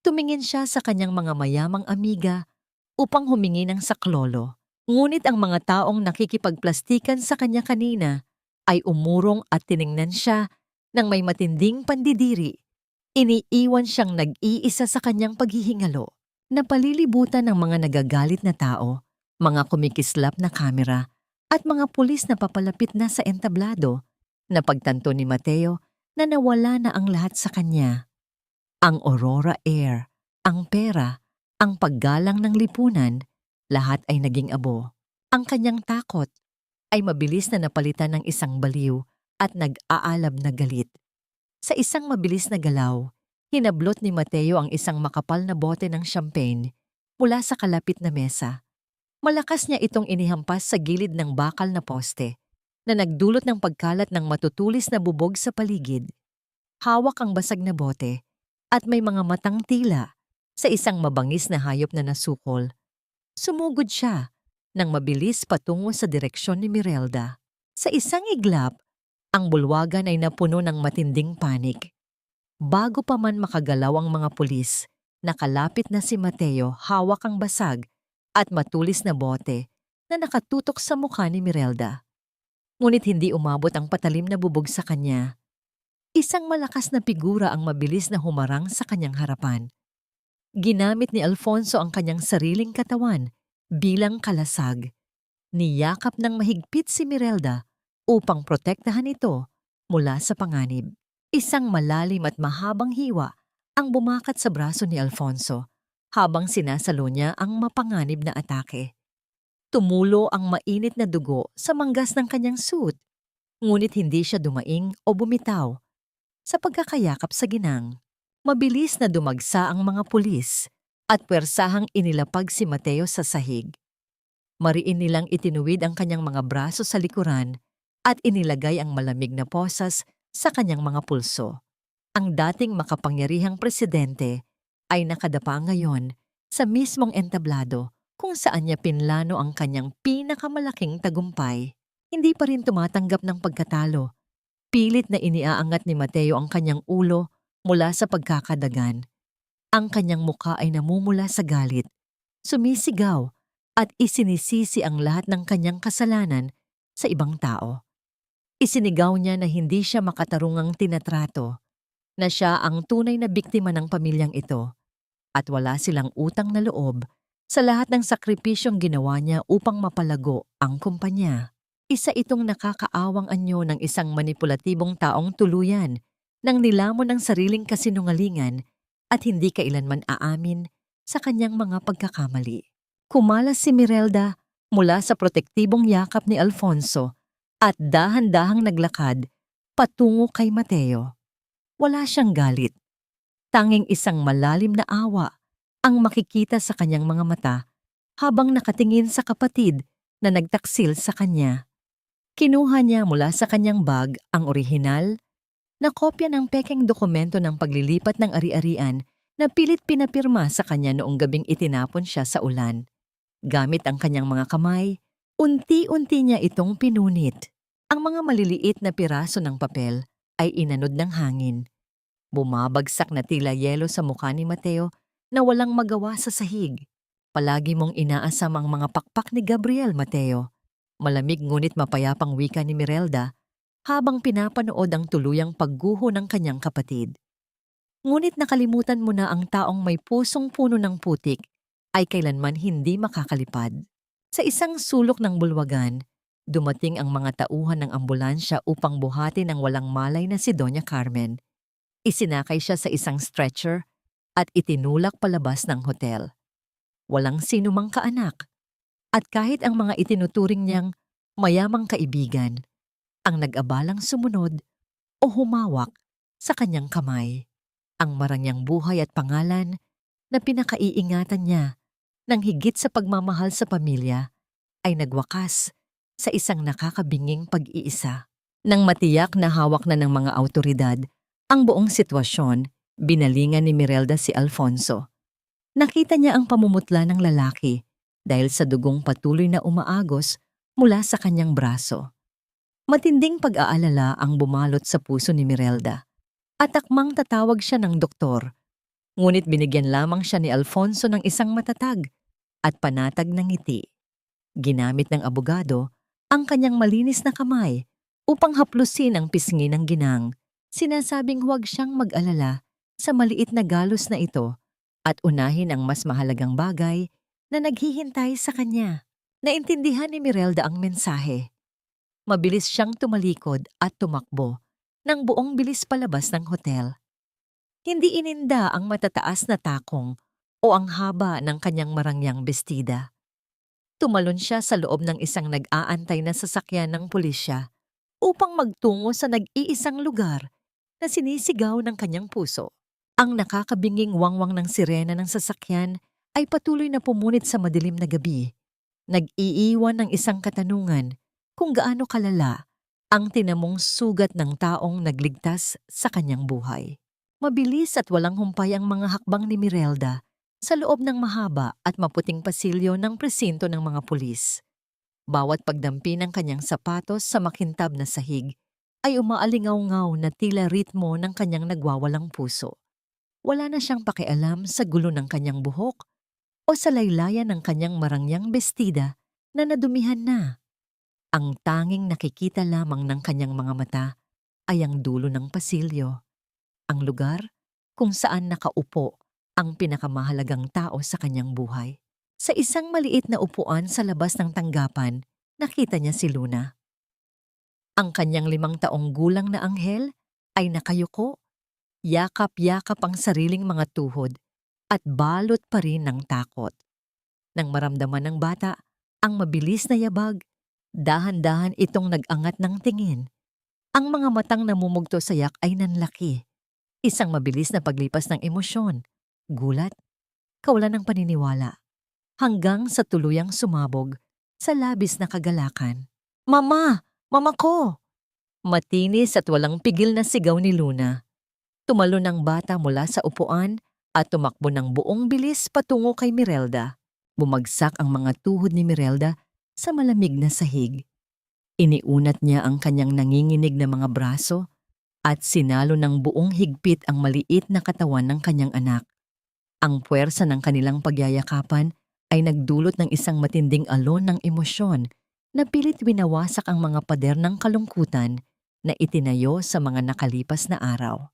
Tumingin siya sa kanyang mga mayamang amiga upang humingi ng saklolo. Ngunit ang mga taong nakikipagplastikan sa kanya kanina ay umurong at tiningnan siya ng may matinding pandidiri. Iniiwan siyang nag-iisa sa kanyang paghihingalo. Napalilibutan ng mga nagagalit na tao, mga kumikislap na kamera, at mga pulis na papalapit na sa entablado. Napagtanto ni Mateo na nawala na ang lahat sa kanya. Ang Aurora Air, ang pera, ang paggalang ng lipunan, lahat ay naging abo. Ang kanyang takot ay mabilis na napalitan ng isang baliw at nag-aalab na galit. Sa isang mabilis na galaw, hinablot ni Mateo ang isang makapal na bote ng champagne mula sa kalapit na mesa. Malakas niya itong inihampas sa gilid ng bakal na poste na nagdulot ng pagkalat ng matutulis na bubog sa paligid. Hawak ang basag na bote at may mga matang tila sa isang mabangis na hayop na nasukol. Sumugod siya nang mabilis patungo sa direksyon ni Mirelda. Sa isang iglap, ang bulwagan ay napuno ng matinding panik. Bago pa man makagalaw ang mga pulis, nakalapit na si Mateo hawak ang basag at matulis na bote na nakatutok sa mukha ni Mirelda. Ngunit hindi umabot ang patalim na bubog sa kanya. Isang malakas na figura ang mabilis na humarang sa kanyang harapan. Ginamit ni Alfonso ang kanyang sariling katawan bilang kalasag. Niyakap ng mahigpit si Mirelda upang protektahan ito mula sa panganib. Isang malalim at mahabang hiwa ang bumakat sa braso ni Alfonso habang sinasalo niya ang mapanganib na atake. Tumulo ang mainit na dugo sa manggas ng kanyang suit, ngunit hindi siya dumaing o bumitaw sa pagkakayakap sa ginang. Mabilis na dumagsa ang mga pulis at pwersahang inilapag si Mateo sa sahig. Mariin nilang itinuwid ang kanyang mga braso sa likuran at inilagay ang malamig na posas sa kanyang mga pulso. Ang dating makapangyarihang presidente ay nakadapa ngayon sa mismong entablado kung saan niya pinlano ang kanyang pinakamalaking tagumpay. Hindi pa rin tumatanggap ng pagkatalo. Pilit na iniaangat ni Mateo ang kanyang ulo mula sa pagkakadagan. Ang kanyang muka ay namumula sa galit, sumisigaw at isinisisi ang lahat ng kanyang kasalanan sa ibang tao. Isinigaw niya na hindi siya makatarungang tinatrato, na siya ang tunay na biktima ng pamilyang ito at wala silang utang na loob sa lahat ng sakripisyong ginawa niya upang mapalago ang kumpanya. Isa itong nakakaawang anyo ng isang manipulatibong taong tuluyan nang nilamon ng sariling kasinungalingan at hindi kailanman aamin sa kanyang mga pagkakamali. Kumalas si Mirelda mula sa protektibong yakap ni Alfonso at dahan-dahang naglakad patungo kay Mateo. Wala siyang galit. Tanging isang malalim na awa ang makikita sa kanyang mga mata habang nakatingin sa kapatid na nagtaksil sa kanya. Kinuha niya mula sa kanyang bag ang orihinal na kopya ng pekeng dokumento ng paglilipat ng ari-arian na pilit pinapirma sa kanya noong gabing itinapon siya sa ulan. Gamit ang kanyang mga kamay, unti-unti niya itong pinunit. Ang mga maliliit na piraso ng papel ay inanod ng hangin. Bumabagsak na tila yelo sa mukha ni Mateo na walang magawa sa sahig. Palagi mong inaasam ang mga pakpak ni Gabriel, Mateo. Malamig ngunit mapayapang wika ni Mirelda habang pinapanood ang tuluyang pagguho ng kanyang kapatid. Ngunit nakalimutan mo na ang taong may pusong puno ng putik ay kailanman hindi makakalipad. Sa isang sulok ng bulwagan, dumating ang mga tauhan ng ambulansya upang buhatin ang walang malay na si Doña Carmen. Isinakay siya sa isang stretcher at itinulak palabas ng hotel. Walang sinumang kaanak at kahit ang mga itinuturing niyang mayamang kaibigan ang nag-abalang sumunod o humawak sa kanyang kamay. Ang marangyang buhay at pangalan na pinakaiingatan niya ng higit sa pagmamahal sa pamilya ay nagwakas sa isang nakakabinging pag-iisa. Nang matiyak na hawak na ng mga awtoridad ang buong sitwasyon, binalingan ni Mirelda si Alfonso. Nakita niya ang pamumutla ng lalaki dahil sa dugong patuloy na umaagos mula sa kanyang braso. Matinding pag-aalala ang bumalot sa puso ni Mirelda at akmang tatawag siya ng doktor. Ngunit binigyan lamang siya ni Alfonso ng isang matatag at panatag na ngiti. Ginamit ng abogado ang kanyang malinis na kamay upang haplusin ang pisngi ng ginang. Sinasabing huwag siyang mag-alala sa maliit na galos na ito at unahin ang mas mahalagang bagay na naghihintay sa kanya. Naintindihan ni Mirelda ang mensahe. Mabilis siyang tumalikod at tumakbo ng buong bilis palabas ng hotel. Hindi ininda ang matataas na takong o ang haba ng kanyang marangyang bestida. Tumalon siya sa loob ng isang nag-aantay na sasakyan ng pulisya upang magtungo sa nag-iisang lugar na sinisigaw ng kanyang puso. Ang nakakabinging wangwang ng sirena ng sasakyan ay patuloy na pumunit sa madilim na gabi. Nag-iiwan ng isang katanungan kung gaano kalala ang tinamong sugat ng taong nagligtas sa kanyang buhay. Mabilis at walang humpay ang mga hakbang ni Mirelda sa loob ng mahaba at maputing pasilyo ng presinto ng mga pulis. Bawat pagdampi ng kanyang sapatos sa makintab na sahig ay umaalingaw-ngaw na tila ritmo ng kanyang nagwawalang puso. Wala na siyang pakialam sa gulo ng kanyang buhok o sa laylayan ng kanyang marangyang bestida na nadumihan na. Ang tanging nakikita lamang ng kanyang mga mata ay ang dulo ng pasilyo, ang lugar kung saan nakaupo ang pinakamahalagang tao sa kanyang buhay. Sa isang maliit na upuan sa labas ng tanggapan, nakita niya si Luna. Ang kanyang 5 taong gulang na anghel ay nakayuko, yakap-yakap ang sariling mga tuhod at balot pa rin ng takot. Nang maramdaman ng bata Ang mabilis na yabag, dahan-dahan itong nag-angat ng tingin. Ang mga matang namumugto sa yak ay nanlaki. Isang mabilis na paglipas ng emosyon, gulat, kawalan ng paniniwala, hanggang sa tuluyang sumabog sa labis na kagalakan. "Mama! Mama ko!" Matinis at walang pigil na sigaw ni Luna. Tumalon ang bata mula sa upuan at tumakbo ng buong bilis patungo kay Mirelda. Bumagsak ang mga tuhod ni Mirelda sa malamig na sahig. Iniunat niya ang kanyang nanginginig na mga braso at sinalo ng buong higpit ang maliit na katawan ng kanyang anak. Ang puwersa ng kanilang pagyayakapan ay nagdulot ng isang matinding alon ng emosyon na pilit winawasak ang mga pader ng kalungkutan na itinayo sa mga nakalipas na araw.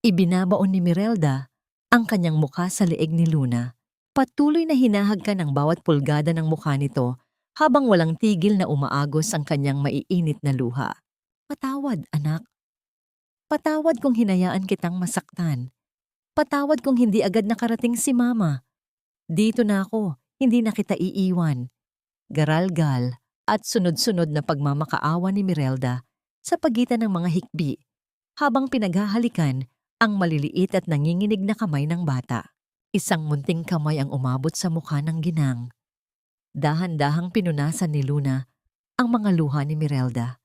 Ibinabaon ni Mirelda ang kanyang mukha sa leeg ni Luna. Patuloy na hinahagkan ang bawat pulgada ng mukha nito habang walang tigil na umaagos ang kanyang maiinit na luha. "Patawad, anak. Patawad kung hinayaan kitang masaktan. Patawad kung hindi agad nakarating si Mama. Dito na ako, hindi na kita iiwan." Garalgal at sunod-sunod na pagmamakaawa ni Mirelda sa pagitan ng mga hikbi habang pinaghahalikan ang maliliit at nanginginig na kamay ng bata. Isang munting kamay ang umabot sa mukha ng ginang. Dahan-dahang pinunasan ni Luna ang mga luha ni Mirelda.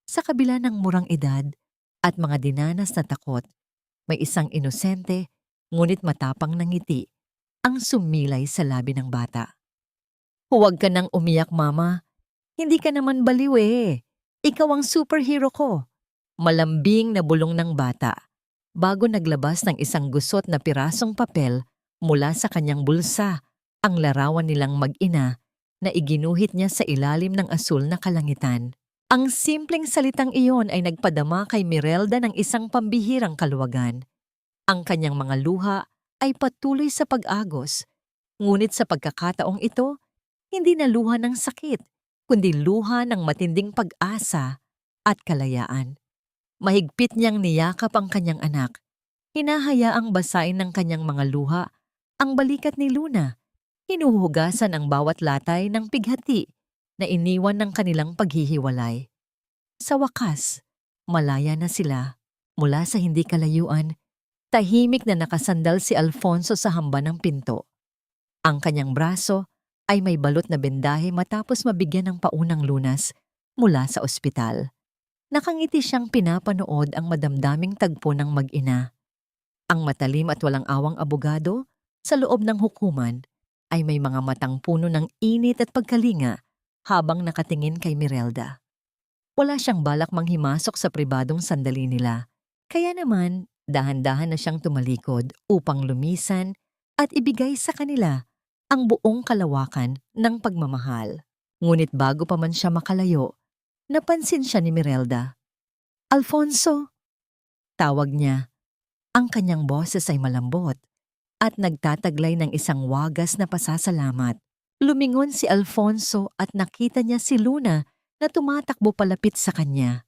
Sa kabila ng murang edad at mga dinanas na takot, may isang inosente ngunit matapang na ngiti ang sumilay sa labi ng bata. "Huwag ka nang umiyak, Mama. Hindi ka naman baliw eh. Ikaw ang superhero ko." Malambing na bulong ng bata bago naglabas ng isang gusot na pirasong papel mula sa kanyang bulsa, ang larawan nilang mag-ina na iginuhit niya sa ilalim ng asul na kalangitan. Ang simpleng salitang iyon ay nagpadama kay Mirelda ng isang pambihirang kaluwagan. Ang kanyang mga luha ay patuloy sa pag-agos, ngunit sa pagkakataong ito, hindi na luha ng sakit, kundi luha ng matinding pag-asa at kalayaan. Mahigpit niyang niyakap ang kanyang anak. Hinahayaang basain ng kanyang mga luha ang balikat ni Luna. Hinuhugasan ang bawat latay ng pighati na iniwan ng kanilang paghihiwalay. Sa wakas, malaya na sila. Mula sa hindi kalayuan, tahimik na nakasandal si Alfonso sa hamba ng pinto. Ang kanyang braso ay may balot na bendahe matapos mabigyan ng paunang lunas mula sa ospital. Nakangiti siyang pinapanood ang madamdaming tagpo ng mag-ina. Ang matalim at walang awang abogado sa loob ng hukuman ay may mga matang puno ng init at pagkalinga habang nakatingin kay Mirelda. Wala siyang balak manghimasok sa pribadong sandali nila. Kaya naman, dahan-dahan na siyang tumalikod upang lumisan at ibigay sa kanila ang buong kalawakan ng pagmamahal. Ngunit bago pa man siya makalayo, napansin siya ni Mirelda. "Alfonso!" Tawag niya. Ang kanyang boses ay malambot at nagtataglay ng isang wagas na pasasalamat. Lumingon si Alfonso at nakita niya si Luna na tumatakbo palapit sa kanya.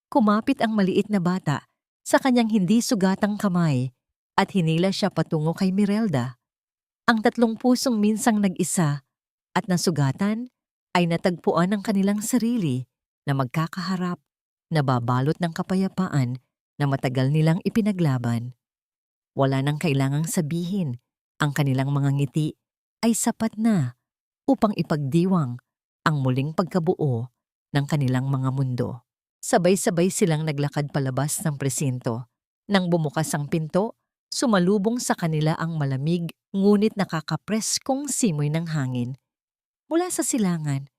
Kumapit ang maliit na bata sa kanyang hindi sugatang kamay at hinila siya patungo kay Mirelda. Ang tatlong pusong minsang nag-isa at nasugatan ay natagpuan ng kanilang sarili na magkakaharap, nababalot ng kapayapaan na matagal nilang ipinaglaban. Wala nang kailangang sabihin, ang kanilang mga ngiti ay sapat na upang ipagdiwang ang muling pagkabuo ng kanilang mga mundo. Sabay-sabay silang naglakad palabas ng presinto. Nang bumukas ang pinto, sumalubong sa kanila ang malamig ngunit nakakapreskong simoy ng hangin. Mula sa silangan,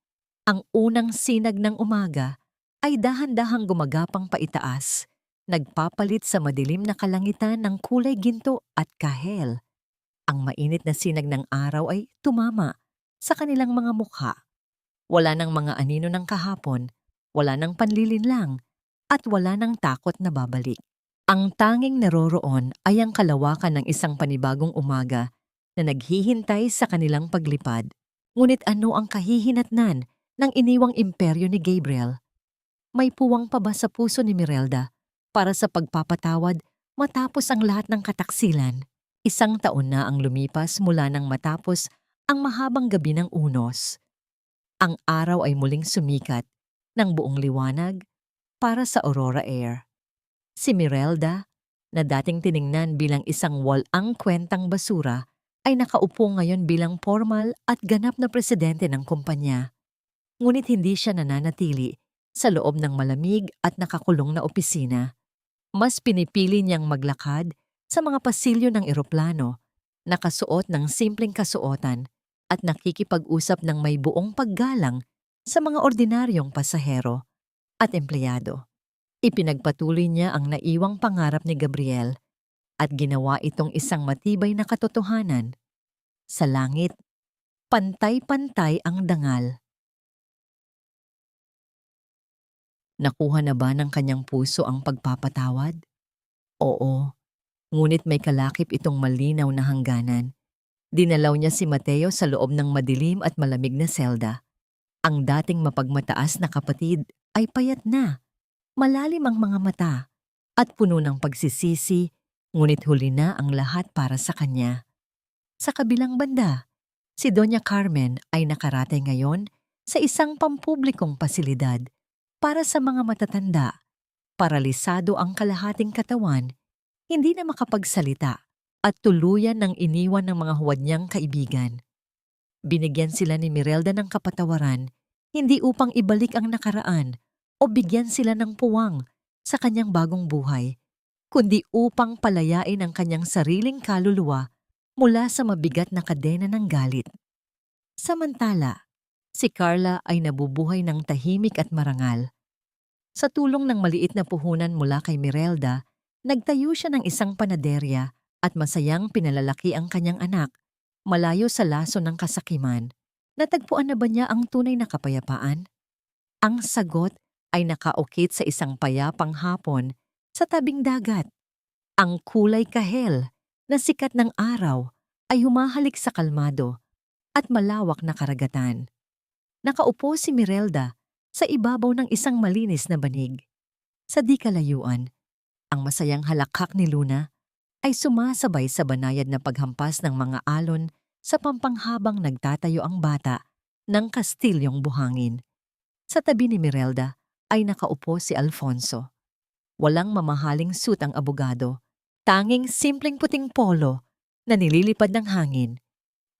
ang unang sinag ng umaga ay dahan-dahang gumagapang paitaas, nagpapalit sa madilim na kalangitan ng kulay ginto at kahel. Ang mainit na sinag ng araw ay tumama sa kanilang mga mukha. Wala nang mga anino ng kahapon, wala nang panlilinlang, at wala nang takot na babalik. Ang tanging naroroon ay ang kalawakan ng isang panibagong umaga na naghihintay sa kanilang paglipad. Ngunit ano ang kahihinatnan ng iniwang imperyo ni Gabriel? May puwang pa ba sa puso ni Mirelda para sa pagpapatawad matapos ang lahat ng kataksilan? 1 taon na ang lumipas mula nang matapos ang mahabang gabi ng Unos. Ang araw ay muling sumikat ng buong liwanag para sa Aurora Air. Si Mirelda, na dating tiningnan bilang isang walang kwentang basura, ay nakaupo ngayon bilang formal at ganap na presidente ng kumpanya. Ngunit hindi siya nananatili sa loob ng malamig at nakakulong na opisina. Mas pinipili niyang maglakad sa mga pasilyo ng eroplano, nakasuot ng simpleng kasuotan at nakikipag-usap ng may buong paggalang sa mga ordinaryong pasahero at empleyado. Ipinagpatuloy niya ang naiwang pangarap ni Gabriel at ginawa itong isang matibay na katotohanan. Sa langit, pantay-pantay ang dangal. Nakuha na ba ng kanyang puso ang pagpapatawad? Oo, ngunit may kalakip itong malinaw na hangganan. Dinalaw niya si Mateo sa loob ng madilim at malamig na selda. Ang dating mapagmataas na kapatid ay payat na, malalim ang mga mata, at puno ng pagsisisi, ngunit huli na ang lahat para sa kanya. Sa kabilang banda, si Doña Carmen ay nakaratay ngayon sa isang pampublikong pasilidad para sa mga matatanda. Paralisado ang kalahating katawan, hindi na makapagsalita at tuluyan ng iniwan ng mga huwad niyang kaibigan. Binigyan sila ni Mirelda ng kapatawaran, hindi upang ibalik ang nakaraan o bigyan sila ng puwang sa kanyang bagong buhay, kundi upang palayain ang kanyang sariling kaluluwa mula sa mabigat na kadena ng galit. Samantala, si Carla ay nabubuhay ng tahimik at marangal. Sa tulong ng maliit na puhunan mula kay Mirelda, nagtayo siya ng isang panaderya at masayang pinalalaki ang kanyang anak, malayo sa laso ng kasakiman. Natagpuan na ba niya ang tunay na kapayapaan? Ang sagot ay nakaukit sa isang payapang hapon sa tabing dagat. Ang kulay kahel na sikat ng araw ay humahalik sa kalmado at malawak na karagatan. Nakaupo si Mirelda sa ibabaw ng isang malinis na banig. Sa di kalayuan, ang masayang halakhak ni Luna ay sumasabay sa banayad na paghampas ng mga alon sa pampanghabang nagtatayo ang bata ng kastilyong buhangin. Sa tabi ni Mirelda ay nakaupo si Alfonso. Walang mamahaling suit ang abogado, tanging simpleng puting polo na nililipad ng hangin.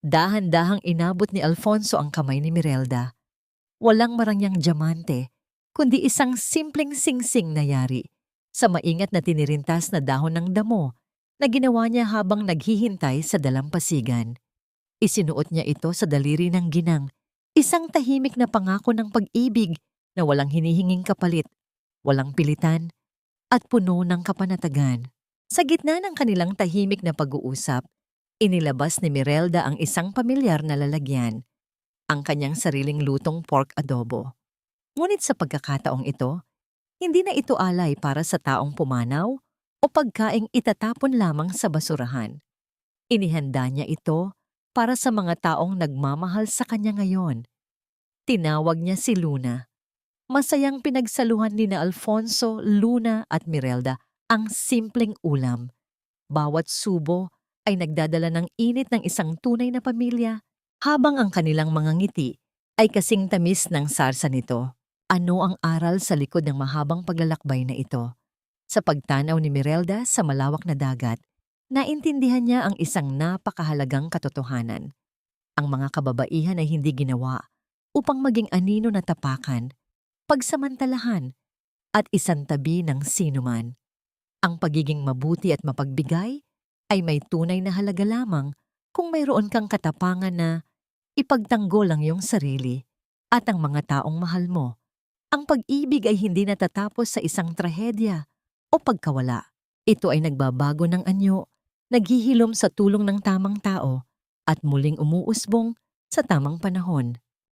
Dahan-dahang inabot ni Alfonso ang kamay ni Mirelda. Walang marangyang diamante, kundi isang simpleng singsing na yari sa maingat na tinirintas na dahon ng damo na ginawa niya habang naghihintay sa dalampasigan. Isinuot niya ito sa daliri ng ginang, isang tahimik na pangako ng pag-ibig na walang hinihinging kapalit, walang pilitan, at puno ng kapanatagan. Sa gitna ng kanilang tahimik na pag-uusap, inilabas ni Mirelda ang isang pamilyar na lalagyan, ang kanyang sariling lutong pork adobo. Ngunit sa pagkakataong ito, hindi na ito alay para sa taong pumanaw o pagkaing itatapon lamang sa basurahan. Inihanda niya ito para sa mga taong nagmamahal sa kanya ngayon. Tinawag niya si Luna. Masayang pinagsaluhan ni na Alfonso, Luna at Mirelda ang simpleng ulam. Bawat subo ay nagdadala ng init ng isang tunay na pamilya, habang ang kanilang mga ngiti ay kasing tamis ng sarsa nito. Ano ang aral sa likod ng mahabang paglalakbay na ito? Sa pagtanaw ni Mirelda sa malawak na dagat, naintindihan niya ang isang napakahalagang katotohanan. Ang mga kababaihan ay hindi ginawa upang maging anino na tapakan, pagsamantalahan, at isantabi ng sinuman. Ang pagiging mabuti at mapagbigay ay may tunay na halaga lamang kung mayroon kang katapangan na ipagtanggol ang iyong sarili at ang mga taong mahal mo. Ang pag-ibig ay hindi natatapos sa isang trahedya o pagkawala. Ito ay nagbabago ng anyo, naghihilom sa tulong ng tamang tao, at muling umuusbong sa tamang panahon.